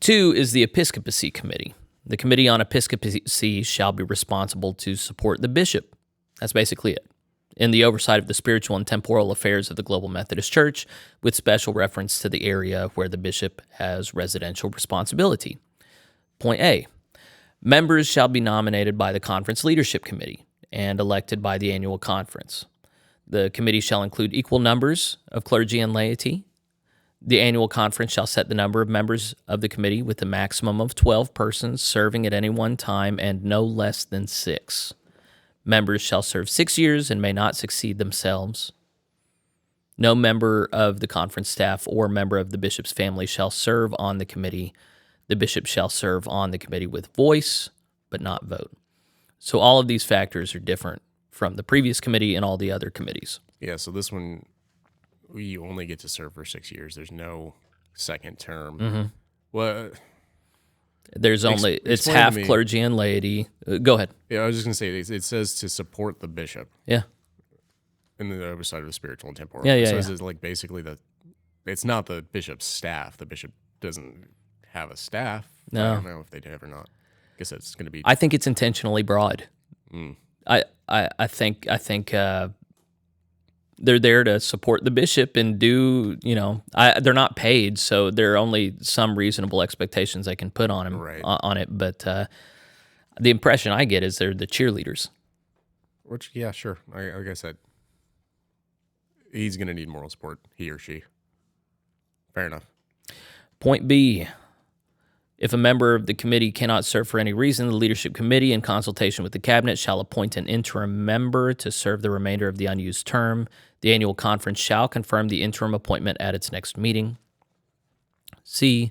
2 is the Episcopacy Committee. The Committee on Episcopacy shall be responsible to support the bishop. That's basically it. In the oversight of the spiritual and temporal affairs of the Global Methodist Church, with special reference to the area where the bishop has residential responsibility. Point A, members shall be nominated by the Conference Leadership Committee and elected by the annual conference. The committee shall include equal numbers of clergy and laity. The annual conference shall set the number of members of the committee with a maximum of 12 persons serving at any one time and no less than 6. Members shall serve 6 years and may not succeed themselves. No member of the conference staff or member of the bishop's family shall serve on the committee. The bishop shall serve on the committee with voice, but not vote. So all of these factors are different from the previous committee and all the other committees. Yeah, so this one, you only get to serve for 6 years. There's no second term. Mm-hmm. Well, There's only, it's half clergy and laity. Go ahead. Yeah, I was just going to say, it says to support the bishop. Yeah. In the oversight of the spiritual and temporal. Yeah. So it's like basically it's not the bishop's staff. The bishop doesn't have a staff. No. I don't know if they do or not. I guess it's going to be. I think it's intentionally broad. I think they're there to support the bishop and do, they're not paid, so there are only some reasonable expectations I can put on him on it. But the impression I get is they're the cheerleaders. Which, yeah, sure. Like I said, he's going to need moral support, he or she. Fair enough. Point B. If a member of the committee cannot serve for any reason, the leadership committee, in consultation with the cabinet, shall appoint an interim member to serve the remainder of the unused term. The annual conference shall confirm the interim appointment at its next meeting. C.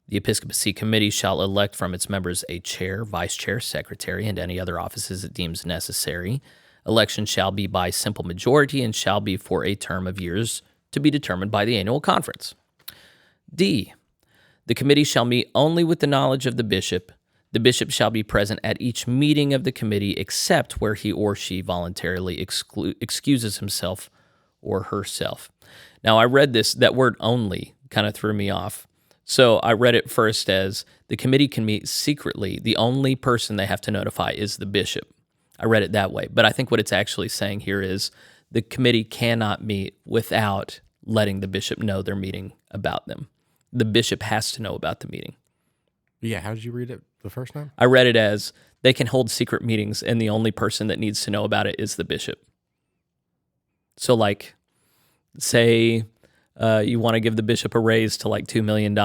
The Episcopacy Committee shall elect from its members a chair, vice chair, secretary, and any other offices it deems necessary. Election shall be by simple majority and shall be for a term of years to be determined by the annual conference. D. The committee shall meet only with the knowledge of the bishop. The bishop shall be present at each meeting of the committee except where he or she voluntarily excuses himself or herself. Now, I read this, that word only kind of threw me off. So I read it first as the committee can meet secretly. The only person they have to notify is the bishop. I read it that way. But I think what it's actually saying here is the committee cannot meet without letting the bishop know they're meeting about them. The bishop has to know about the meeting. Yeah, how did you read it the first time? I read it as they can hold secret meetings and the only person that needs to know about it is the bishop. So like, say you want to give the bishop a raise to like $2 million,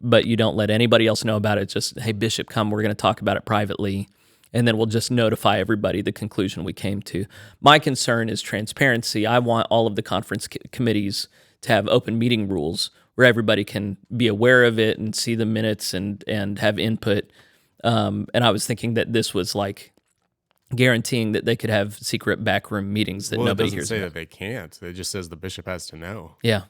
but you don't let anybody else know about it. Just, hey, bishop, come, we're going to talk about it privately, and then we'll just notify everybody the conclusion we came to. My concern is transparency. I want all of the conference committees to have open meeting rules where everybody can be aware of it and see the minutes and have input. And I was thinking that this was like guaranteeing that they could have secret backroom meetings that nobody hears about. It doesn't say about. that they can't. It just says the bishop has to know. Yeah.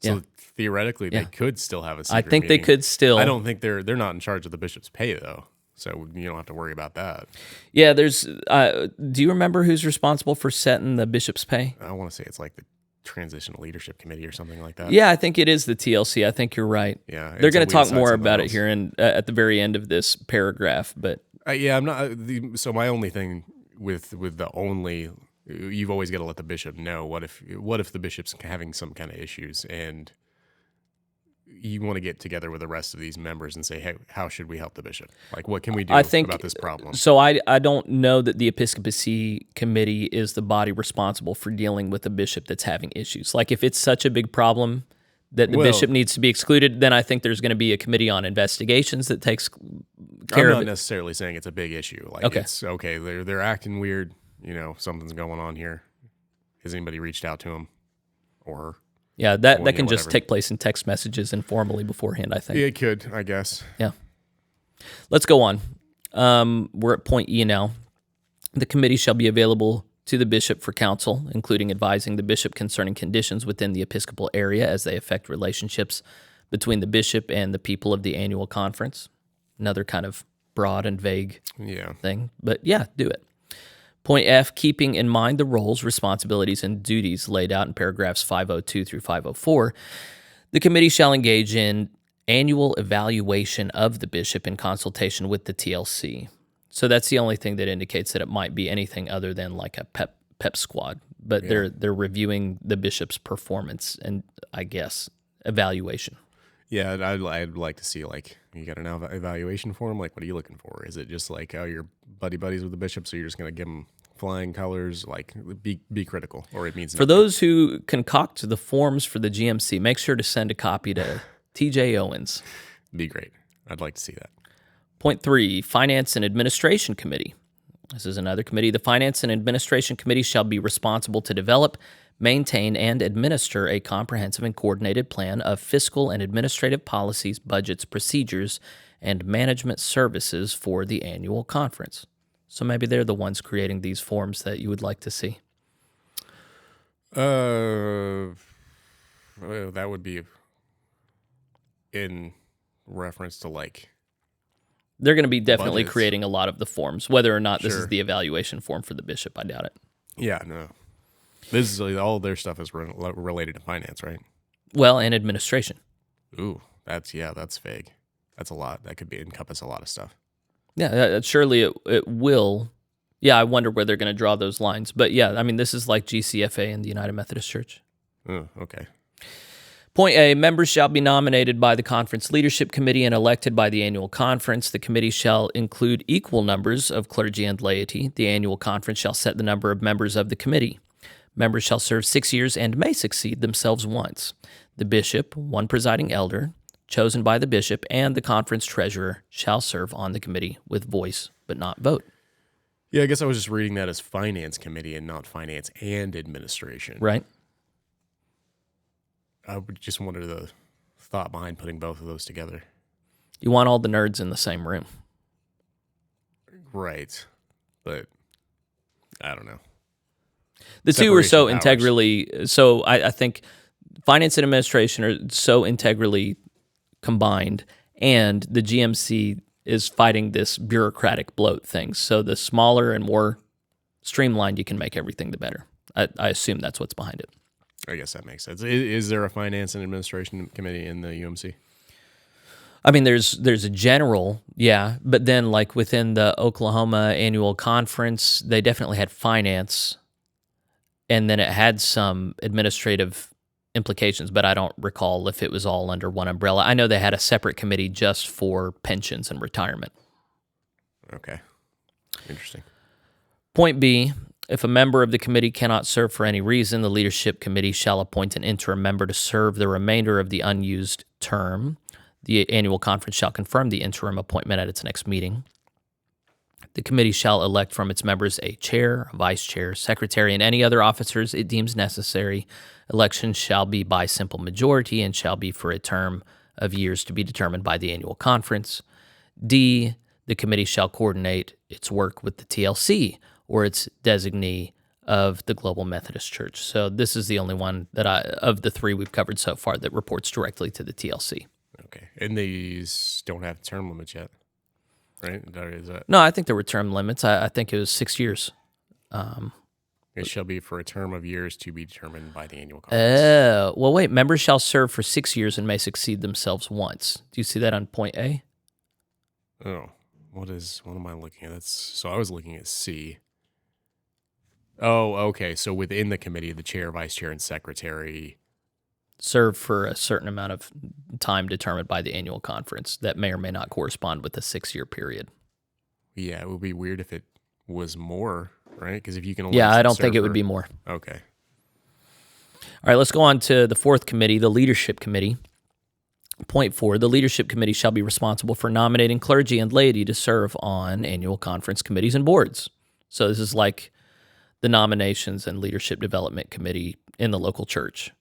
So theoretically, they could still have a secret I think meeting. they could still. I don't think they're not in charge of the bishop's pay, though. So you don't have to worry about that. Yeah, there's. Do you remember who's responsible for setting the bishop's pay? I want to say it's like the Transitional Leadership Committee or something like that. Yeah, I think it is the TLC. I think you're right. Yeah, they're going to talk more about it here at the very end of this paragraph. But I'm not. So my only thing with the only, you've always got to let the bishop know. What if the bishop's having some kind of issues and you want to get together with the rest of these members and say, hey, how should we help the bishop? Like, what can we do about this problem? So I don't know that the Episcopacy Committee is the body responsible for dealing with a bishop that's having issues. Like, if it's such a big problem that the bishop needs to be excluded, then I think there's going to be a committee on investigations that takes care of it. I'm not necessarily saying it's a big issue. Like, it's okay, they're acting weird. Something's going on here. Has anybody reached out to him or her? Yeah, that can just take place in text messages informally beforehand, I think. Yeah, it could, I guess. Yeah. Let's go on. We're at point E now. The committee shall be available to the bishop for counsel, including advising the bishop concerning conditions within the episcopal area as they affect relationships between the bishop and the people of the annual conference. Another kind of broad and vague thing, but yeah, do it. Point F, keeping in mind the roles, responsibilities, and duties laid out in paragraphs 502 through 504, the committee shall engage in annual evaluation of the bishop in consultation with the TLC. So that's the only thing that indicates that it might be anything other than like a pep squad, but they're reviewing the bishop's performance and, I guess, evaluation. Yeah, I'd like to see, like, you got an evaluation for him. Like, what are you looking for? Is it just like, oh, you're buddies with the bishop, so you're just going to give him flying colors? Like, be critical, or it means For those who concoct the forms for the GMC, make sure to send a copy to TJ Owens. Be great. I'd like to see that. Point 3, Finance and Administration Committee. This is another committee. The Finance and Administration Committee shall be responsible to develop, maintain, and administer a comprehensive and coordinated plan of fiscal and administrative policies, budgets, procedures, and management services for the annual conference. So maybe they're the ones creating these forms that you would like to see. Well, that would be in reference to, like, they're going to be definitely budgets. creating a lot of the forms. Whether or not this is the evaluation form for the bishop, I doubt it. Yeah, no. This is all their stuff is related to finance, right? Well, and administration. Ooh, that's vague. That's a lot. That could encompass a lot of stuff. Yeah, surely it will. Yeah, I wonder where they're going to draw those lines. But yeah, I mean, this is like GCFA in the United Methodist Church. Oh, okay. Point A, members shall be nominated by the conference leadership committee and elected by the annual conference. The committee shall include equal numbers of clergy and laity. The annual conference shall set the number of members of the committee. Members shall serve 6 years and may succeed themselves once. The bishop, one presiding elder, chosen by the bishop, and the conference treasurer shall serve on the committee with voice but not vote. Yeah, I guess I was just reading that as finance committee and not finance and administration. Right. I just wondered the thought behind putting both of those together. You want all the nerds in the same room. Right. But I don't know. The two are so integrally, so I think finance and administration are so integrally combined, and the GMC is fighting this bureaucratic bloat thing. So the smaller and more streamlined you can make everything, the better. I assume that's what's behind it. I guess that makes sense. Is there a finance and administration committee in the UMC? I mean, there's a general, yeah, but then like within the Oklahoma annual conference, they definitely had finance, and then it had some administrative implications, but I don't recall if it was all under one umbrella. I know they had a separate committee just for pensions and retirement. Okay. Interesting. Point B, if a member of the committee cannot serve for any reason, the leadership committee shall appoint an interim member to serve the remainder of the unused term. The annual conference shall confirm the interim appointment at its next meeting. The committee shall elect from its members a chair, a vice chair, secretary, and any other officers it deems necessary. Elections shall be by simple majority and shall be for a term of years to be determined by the annual conference. D, the committee shall coordinate its work with the TLC or its designee of the Global Methodist Church. So this is the only one that of the three we've covered so far that reports directly to the TLC. Okay. And these don't have term limits yet, right? Is that... No, I think there were term limits. I think it was 6 years. It shall be for a term of years to be determined by the annual conference. Well, wait. Members shall serve for 6 years and may succeed themselves once. Do you see that on point A? Oh, what am I looking at? So I was looking at C. Oh, okay. So within the committee, the chair, vice chair, and secretary serve for a certain amount of time determined by the annual conference that may or may not correspond with a 6-year period. Yeah, it would be weird if it was more, right? Because if you can only I don't think it would be more. Okay. All right, let's go on to the fourth committee, the leadership committee. Point 4, the leadership committee shall be responsible for nominating clergy and laity to serve on annual conference committees and boards. So this is like the nominations and leadership development committee in the local church.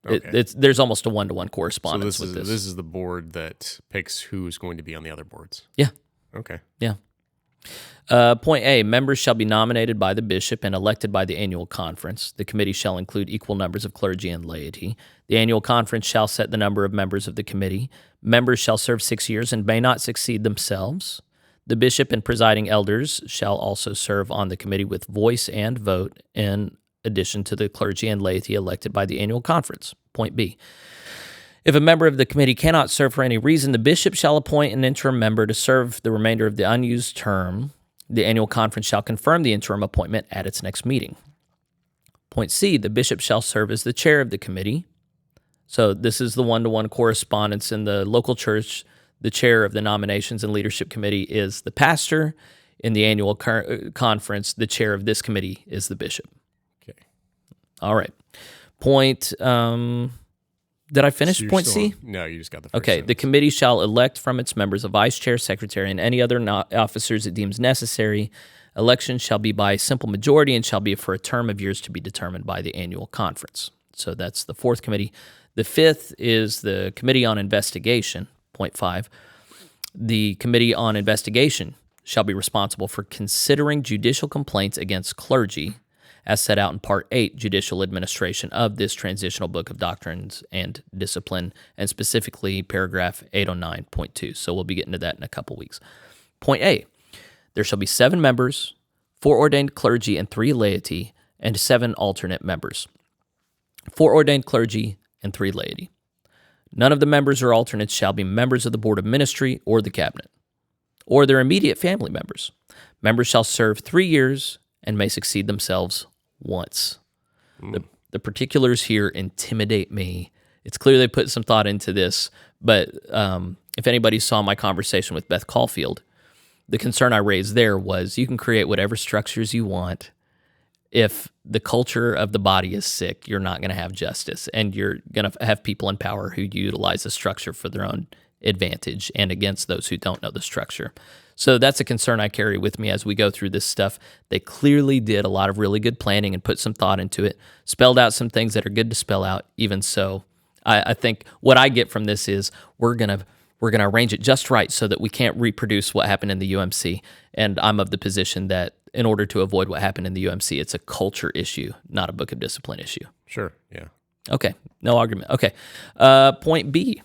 Okay. There's almost a one-to-one correspondence with this. This is the board that picks who's going to be on the other boards. Yeah. Okay. Yeah. Point A, members shall be nominated by the bishop and elected by the annual conference. The committee shall include equal numbers of clergy and laity. The annual conference shall set the number of members of the committee. Members shall serve 6 years and may not succeed themselves. The bishop and presiding elders shall also serve on the committee with voice and vote in addition to the clergy and laity elected by the annual conference. Point B, if a member of the committee cannot serve for any reason, the bishop shall appoint an interim member to serve the remainder of the unused term. The annual conference shall confirm the interim appointment at its next meeting. Point C, the bishop shall serve as the chair of the committee. So this is the one-to-one correspondence in the local church. The chair of the nominations and leadership committee is the pastor. In the annual conference, the chair of this committee is the bishop. Okay. All right. Point, did I finish So point C? No, you just got the first Okay, the sentence. committee shall elect from its members a vice chair, secretary, and any other officers it deems necessary. Election shall be by simple majority and shall be for a term of years to be determined by the annual conference. So that's the fourth committee. The fifth is the committee on investigation, point 5. The committee on investigation shall be responsible for considering judicial complaints against clergy as set out in Part 8, Judicial Administration of this Transitional Book of Doctrines and Discipline, and specifically paragraph 809.2. So we'll be getting to that in a couple weeks. Point A, there shall be 7 members, 4 ordained clergy and 3 laity, and 7 alternate members. 4 ordained clergy and 3 laity. None of the members or alternates shall be members of the Board of Ministry or the Cabinet, or their immediate family members. Members shall serve 3 years and may succeed themselves once. The particulars here intimidate me. It's clear they put some thought into this, but if anybody saw my conversation with Beth Caulfield, the concern I raised there was you can create whatever structures you want. If the culture of the body is sick, you're not going to have justice, and you're going to have people in power who utilize the structure for their own advantage and against those who don't know the structure. So that's a concern I carry with me as we go through this stuff. They clearly did a lot of really good planning and put some thought into it, spelled out some things that are good to spell out. Even so, I think what I get from this is we're gonna arrange it just right so that we can't reproduce what happened in the UMC. And I'm of the position that in order to avoid what happened in the UMC, it's a culture issue, not a book of discipline issue. Sure, yeah. Okay, no argument. Okay, point B.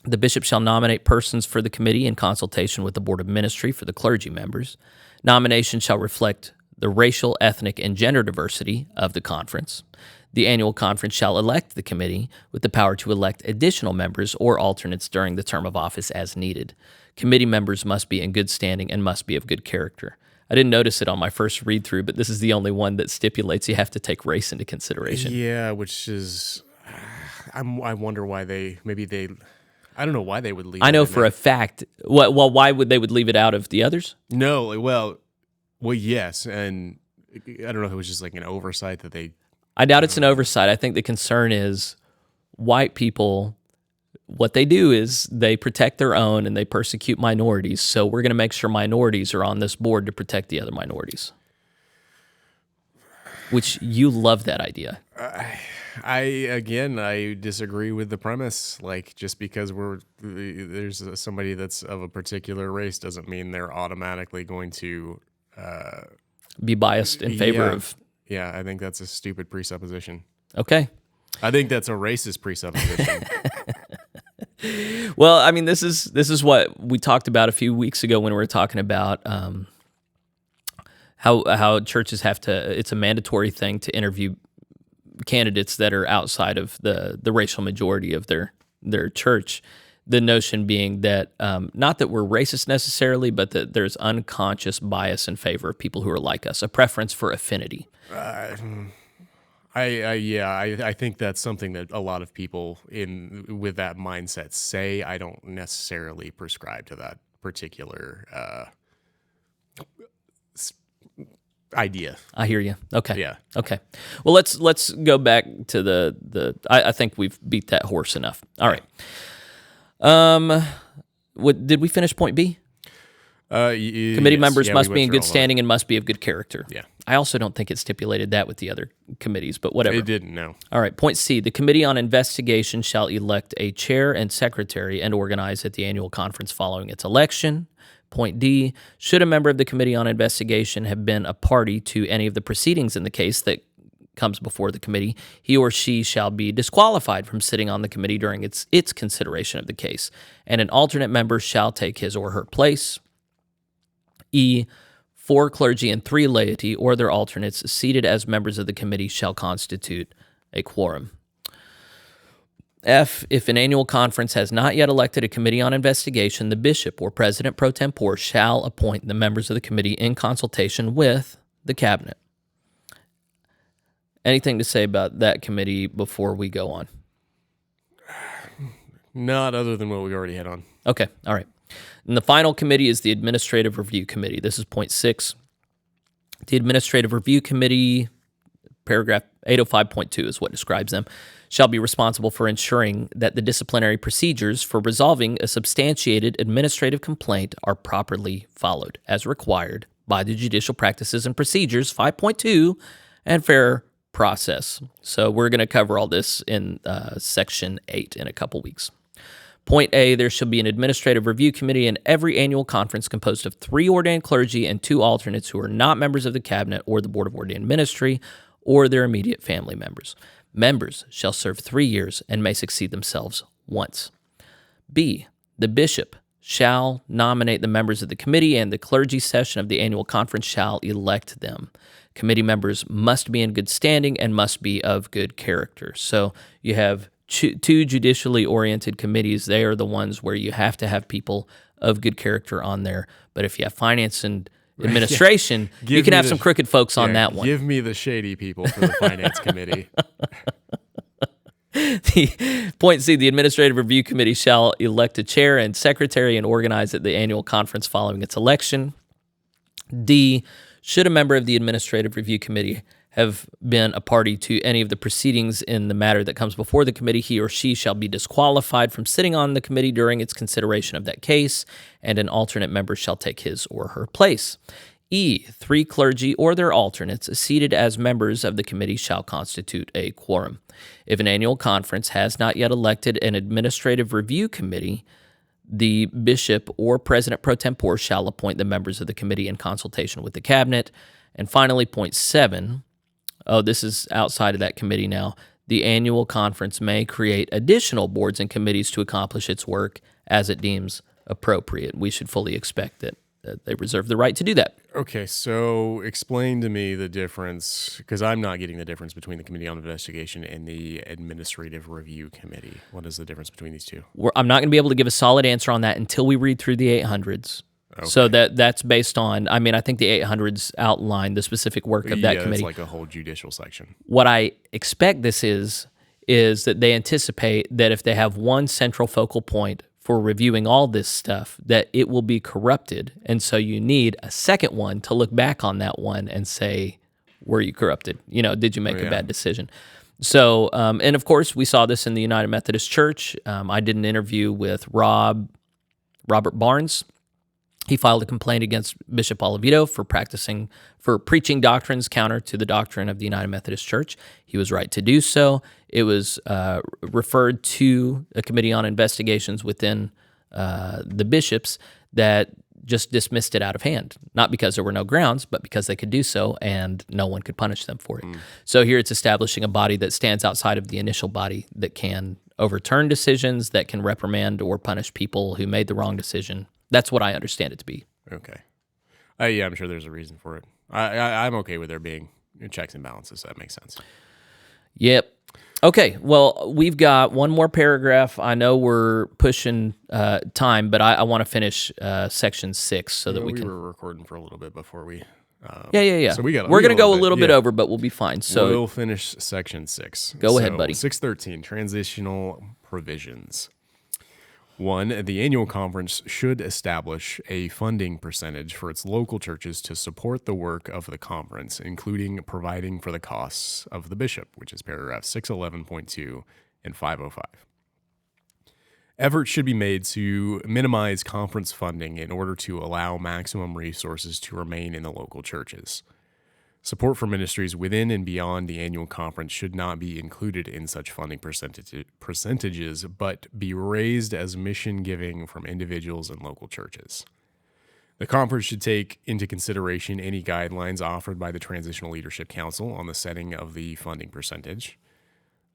The bishop shall nominate persons for the committee in consultation with the Board of Ministry for the clergy members. Nomination shall reflect the racial, ethnic, and gender diversity of the conference. The annual conference shall elect the committee with the power to elect additional members or alternates during the term of office as needed. Committee members must be in good standing and must be of good character. I didn't notice it on my first read through, but this is the only one that stipulates you have to take race into consideration. Yeah, which is, I wonder why I don't know why they would leave. I know for a fact. Well, why would they would leave it out of the others? No, well, yes, and I don't know if it was just like an oversight that they. I doubt it's an oversight. I think the concern is white people. What they do is they protect their own and they persecute minorities. So we're going to make sure minorities are on this board to protect the other minorities. Which you love that idea. I disagree with the premise. Like, just because there's somebody that's of a particular race doesn't mean they're automatically going to Be biased in favor of. Yeah, I think that's a stupid presupposition. Okay. I think that's a racist presupposition. Well, I mean, this is what we talked about a few weeks ago when we were talking about how churches have to. It's a mandatory thing to interview candidates that are outside of the racial majority of their church. The notion being that not that we're racist necessarily, but that there's unconscious bias in favor of people who are like us, a preference for affinity. I think that's something that a lot of people with that mindset say. I don't necessarily prescribe to that particular idea. I hear you. Okay. Yeah. Okay. Well, let's go back to the. I think we've beat that horse enough. All right. Did we finish point B? Committee members must be in good standing and must be of good character. Yeah. I also don't think it stipulated that with the other committees, but whatever. It didn't, no. All right, point C, the Committee on Investigation shall elect a chair and secretary and organize at the annual conference following its election. Point D, should a member of the Committee on Investigation have been a party to any of the proceedings in the case that comes before the committee, he or she shall be disqualified from sitting on the committee during its consideration of the case, and an alternate member shall take his or her place. E, 4 clergy and 3 laity or their alternates seated as members of the committee shall constitute a quorum. F, if an annual conference has not yet elected a committee on investigation, the bishop or president pro tempore shall appoint the members of the committee in consultation with the cabinet. Anything to say about that committee before we go on? Not other than what we already had on. Okay, all right. And the final committee is the Administrative Review Committee. This is point 6. The Administrative Review Committee, paragraph 805.2 is what describes them, shall be responsible for ensuring that the disciplinary procedures for resolving a substantiated administrative complaint are properly followed, as required by the Judicial Practices and Procedures 5.2 and Fair Process. So we're going to cover all this in Section 8 in a couple weeks. Point A, there shall be an Administrative Review Committee in every annual conference composed of 3 ordained clergy and 2 alternates who are not members of the Cabinet or the Board of Ordained Ministry or their immediate family members. Members shall serve 3 years and may succeed themselves once. B, the bishop shall nominate the members of the committee, and the clergy session of the annual conference shall elect them. Committee members must be in good standing and must be of good character. So you have 2 judicially oriented committees. They are the ones where you have to have people of good character on there. But if you have finance and administration, you can have some crooked folks on that one. Give me the shady people for the finance committee. Point C, the Administrative Review Committee shall elect a chair and secretary and organize at the annual conference following its election. D, should a member of the Administrative Review Committee have been a party to any of the proceedings in the matter that comes before the committee, he or she shall be disqualified from sitting on the committee during its consideration of that case, and an alternate member shall take his or her place. E, 3 clergy or their alternates seated as members of the committee shall constitute a quorum. If an annual conference has not yet elected an Administrative Review Committee, the bishop or president pro tempore shall appoint the members of the committee in consultation with the cabinet. And finally, point 7, this is outside of that committee now. The annual conference may create additional boards and committees to accomplish its work as it deems appropriate. We should fully expect that they reserve the right to do that. Okay, so explain to me the difference, because I'm not getting the difference between the Committee on Investigation and the Administrative Review Committee. What is the difference between these two? I'm not going to be able to give a solid answer on that until we read through the 800s. Okay. So that's based on, I think the 800s outline the specific work of that committee. It's like a whole judicial section. What I expect this is that they anticipate that if they have one central focal point for reviewing all this stuff, that it will be corrupted. And so you need a second one to look back on that one and say, were you corrupted? Did you make a bad decision? So, and of course, we saw this in the United Methodist Church. I did an interview with Robert Barnes. He filed a complaint against Bishop Oliveto for preaching doctrines counter to the doctrine of the United Methodist Church. He was right to do so. It was referred to a committee on investigations within the bishops that just dismissed it out of hand, not because there were no grounds, but because they could do so and no one could punish them for it. So here it's establishing a body that stands outside of the initial body that can overturn decisions, that can reprimand or punish people who made the wrong decision. That's what I understand it to be. Okay. Yeah, I'm sure there's a reason for it. I'm okay with there being checks and balances. That makes sense. Yep. Okay, well, we've got one more paragraph. I know we're pushing time, but I want to finish Section 6 so that we can... We were recording for a little bit before we... Yeah. So we're going to go a little bit over, but we'll be fine. So we'll finish Section 6. Go ahead, buddy. 613, Transitional Provisions. 1, the annual conference should establish a funding percentage for its local churches to support the work of the conference, including providing for the costs of the bishop, which is paragraph 611.2 and 505. Efforts should be made to minimize conference funding in order to allow maximum resources to remain in the local churches. Support for ministries within and beyond the annual conference should not be included in such funding percentages, but be raised as mission giving from individuals and local churches. The conference should take into consideration any guidelines offered by the Transitional Leadership Council on the setting of the funding percentage.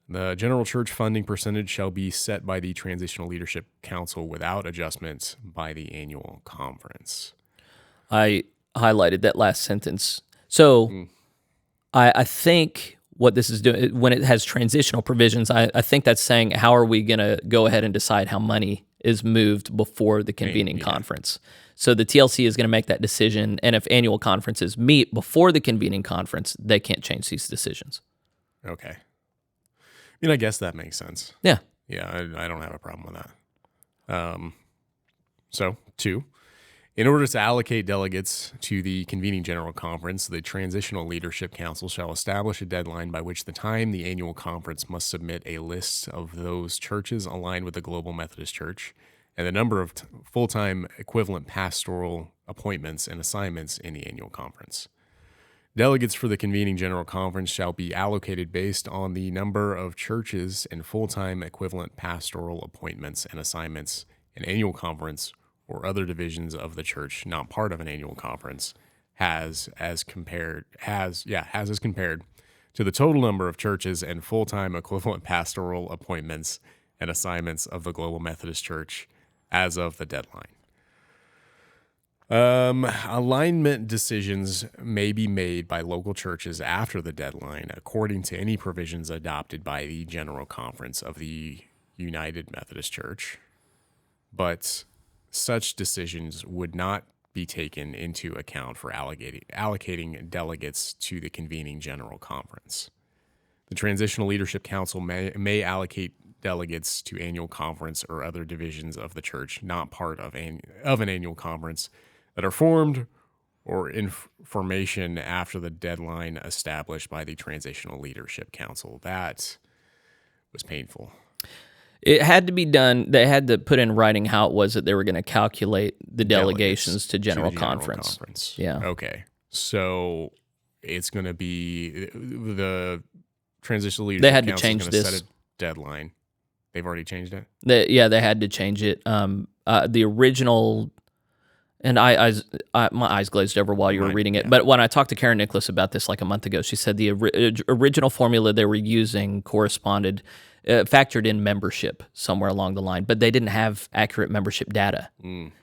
The general church funding percentage shall be set by the Transitional Leadership Council without adjustment by the annual conference. I highlighted that last sentence. So I think what this is doing, when it has transitional provisions, I think that's saying, how are we going to go ahead and decide how money is moved before the convening conference? So the TLC is going to make that decision, and if annual conferences meet before the convening conference, they can't change these decisions. Okay. I mean, I guess that makes sense. Yeah. Yeah, I don't have a problem with that. So, 2, in order to allocate delegates to the convening general conference, the Transitional Leadership Council shall establish a deadline by which the time the annual conference must submit a list of those churches aligned with the Global Methodist Church and the number of full-time equivalent pastoral appointments and assignments in the annual conference. Delegates for the convening general conference shall be allocated based on the number of churches and full-time equivalent pastoral appointments and assignments in annual conference or other divisions of the church not part of an annual conference has as compared to the total number of churches and full-time equivalent pastoral appointments and assignments of the Global Methodist Church as of the deadline. Alignment decisions may be made by local churches after the deadline according to any provisions adopted by the General Conference of the United Methodist Church, but such decisions would not be taken into account for allocating delegates to the convening General Conference. The Transitional Leadership Council may allocate delegates to annual conference or other divisions of the church not part of an annual conference that are formed or in formation after the deadline established by the Transitional Leadership Council. That was painful. It had to be done. They had to put in writing how it was that they were going to calculate the delegations to General Conference. Yeah. Okay. So it's going to be the Transitional Leadership They had to Council change is this. going to set a deadline. They've already changed it? They had to change it. The original, and my eyes glazed over while you were reading it, yeah. but when I talked to Karen Nicholas about this like a month ago, she said the original formula they were using factored in membership somewhere along the line, but they didn't have accurate membership data.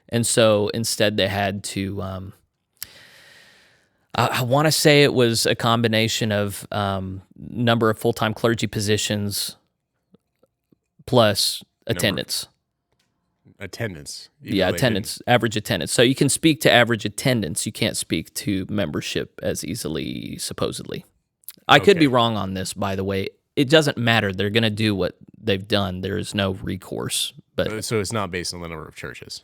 And so instead they had to, I want to say it was a combination of number of full-time clergy positions plus attendance. Attendance. Yeah, attendance, average attendance. So you can speak to average attendance. You can't speak to membership as easily, supposedly. I could be wrong on this, by the way. It doesn't matter. They're going to do what they've done. There is no recourse. But so it's not based on the number of churches?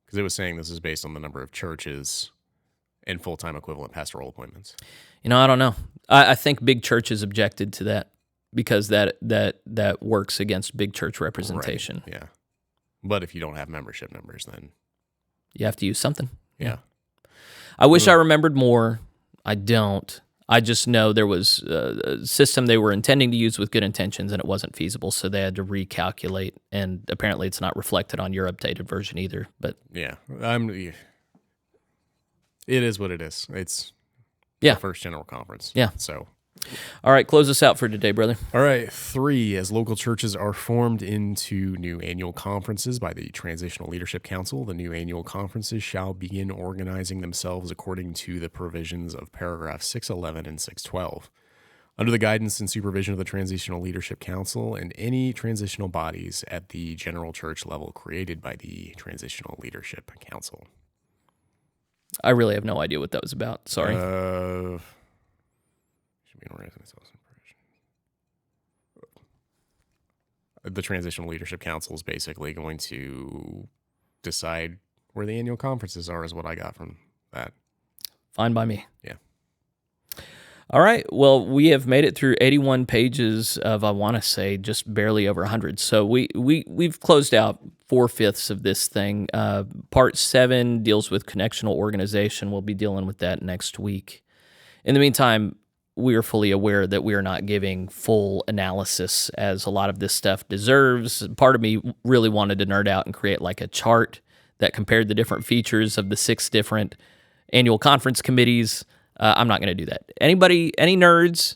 Because it was saying this is based on the number of churches and full-time equivalent pastoral appointments. I don't know. I think big churches objected to that because that works against big church representation. Right. Yeah. But if you don't have membership numbers, then you have to use something. Yeah. I wish I remembered more. I don't. I just know there was a system they were intending to use with good intentions, and it wasn't feasible, so they had to recalculate, and apparently it's not reflected on your updated version either. But yeah, it is what it is. It's the first general conference. Yeah. So, all right, close us out for today, brother. All right, 3, as local churches are formed into new annual conferences by the Transitional Leadership Council, the new annual conferences shall begin organizing themselves according to the provisions of paragraph 611 and 612. Under the guidance and supervision of the Transitional Leadership Council and any transitional bodies at the general church level created by the Transitional Leadership Council. I really have no idea what that was about. Sorry. The Transitional Leadership Council is basically going to decide where the annual conferences are, is what I got from that. Fine by me. Yeah. All right. Well, we have made it through 81 pages of, I want to say, just barely over 100. So we've closed out 4/5 of this thing. Part 7 deals with connectional organization. We'll be dealing with that next week. In the meantime, we are fully aware that we are not giving full analysis as a lot of this stuff deserves. Part of me really wanted to nerd out and create like a chart that compared the different features of the 6 different annual conference committees. I'm not going to do that. Any nerds,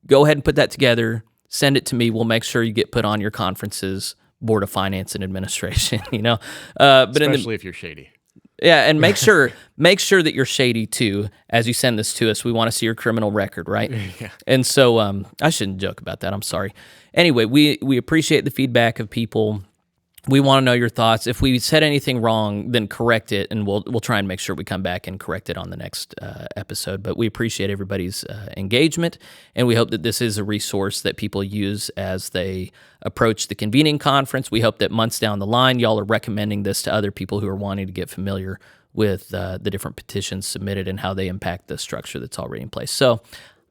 go ahead and put that together. Send it to me. We'll make sure you get put on your conference's Board of Finance and Administration. But especially if you're shady. Yeah, and make sure that you're shady too as you send this to us. We want to see your criminal record, right? Yeah. And so I shouldn't joke about that. I'm sorry. Anyway, we appreciate the feedback of people. We want to know your thoughts. If we said anything wrong, then correct it, and we'll try and make sure we come back and correct it on the next episode. But we appreciate everybody's engagement, and we hope that this is a resource that people use as they approach the convening conference. We hope that months down the line, y'all are recommending this to other people who are wanting to get familiar with the different petitions submitted and how they impact the structure that's already in place. So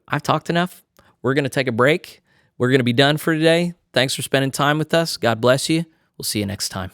I've talked enough. We're going to take a break. We're going to be done for today. Thanks for spending time with us. God bless you. We'll see you next time.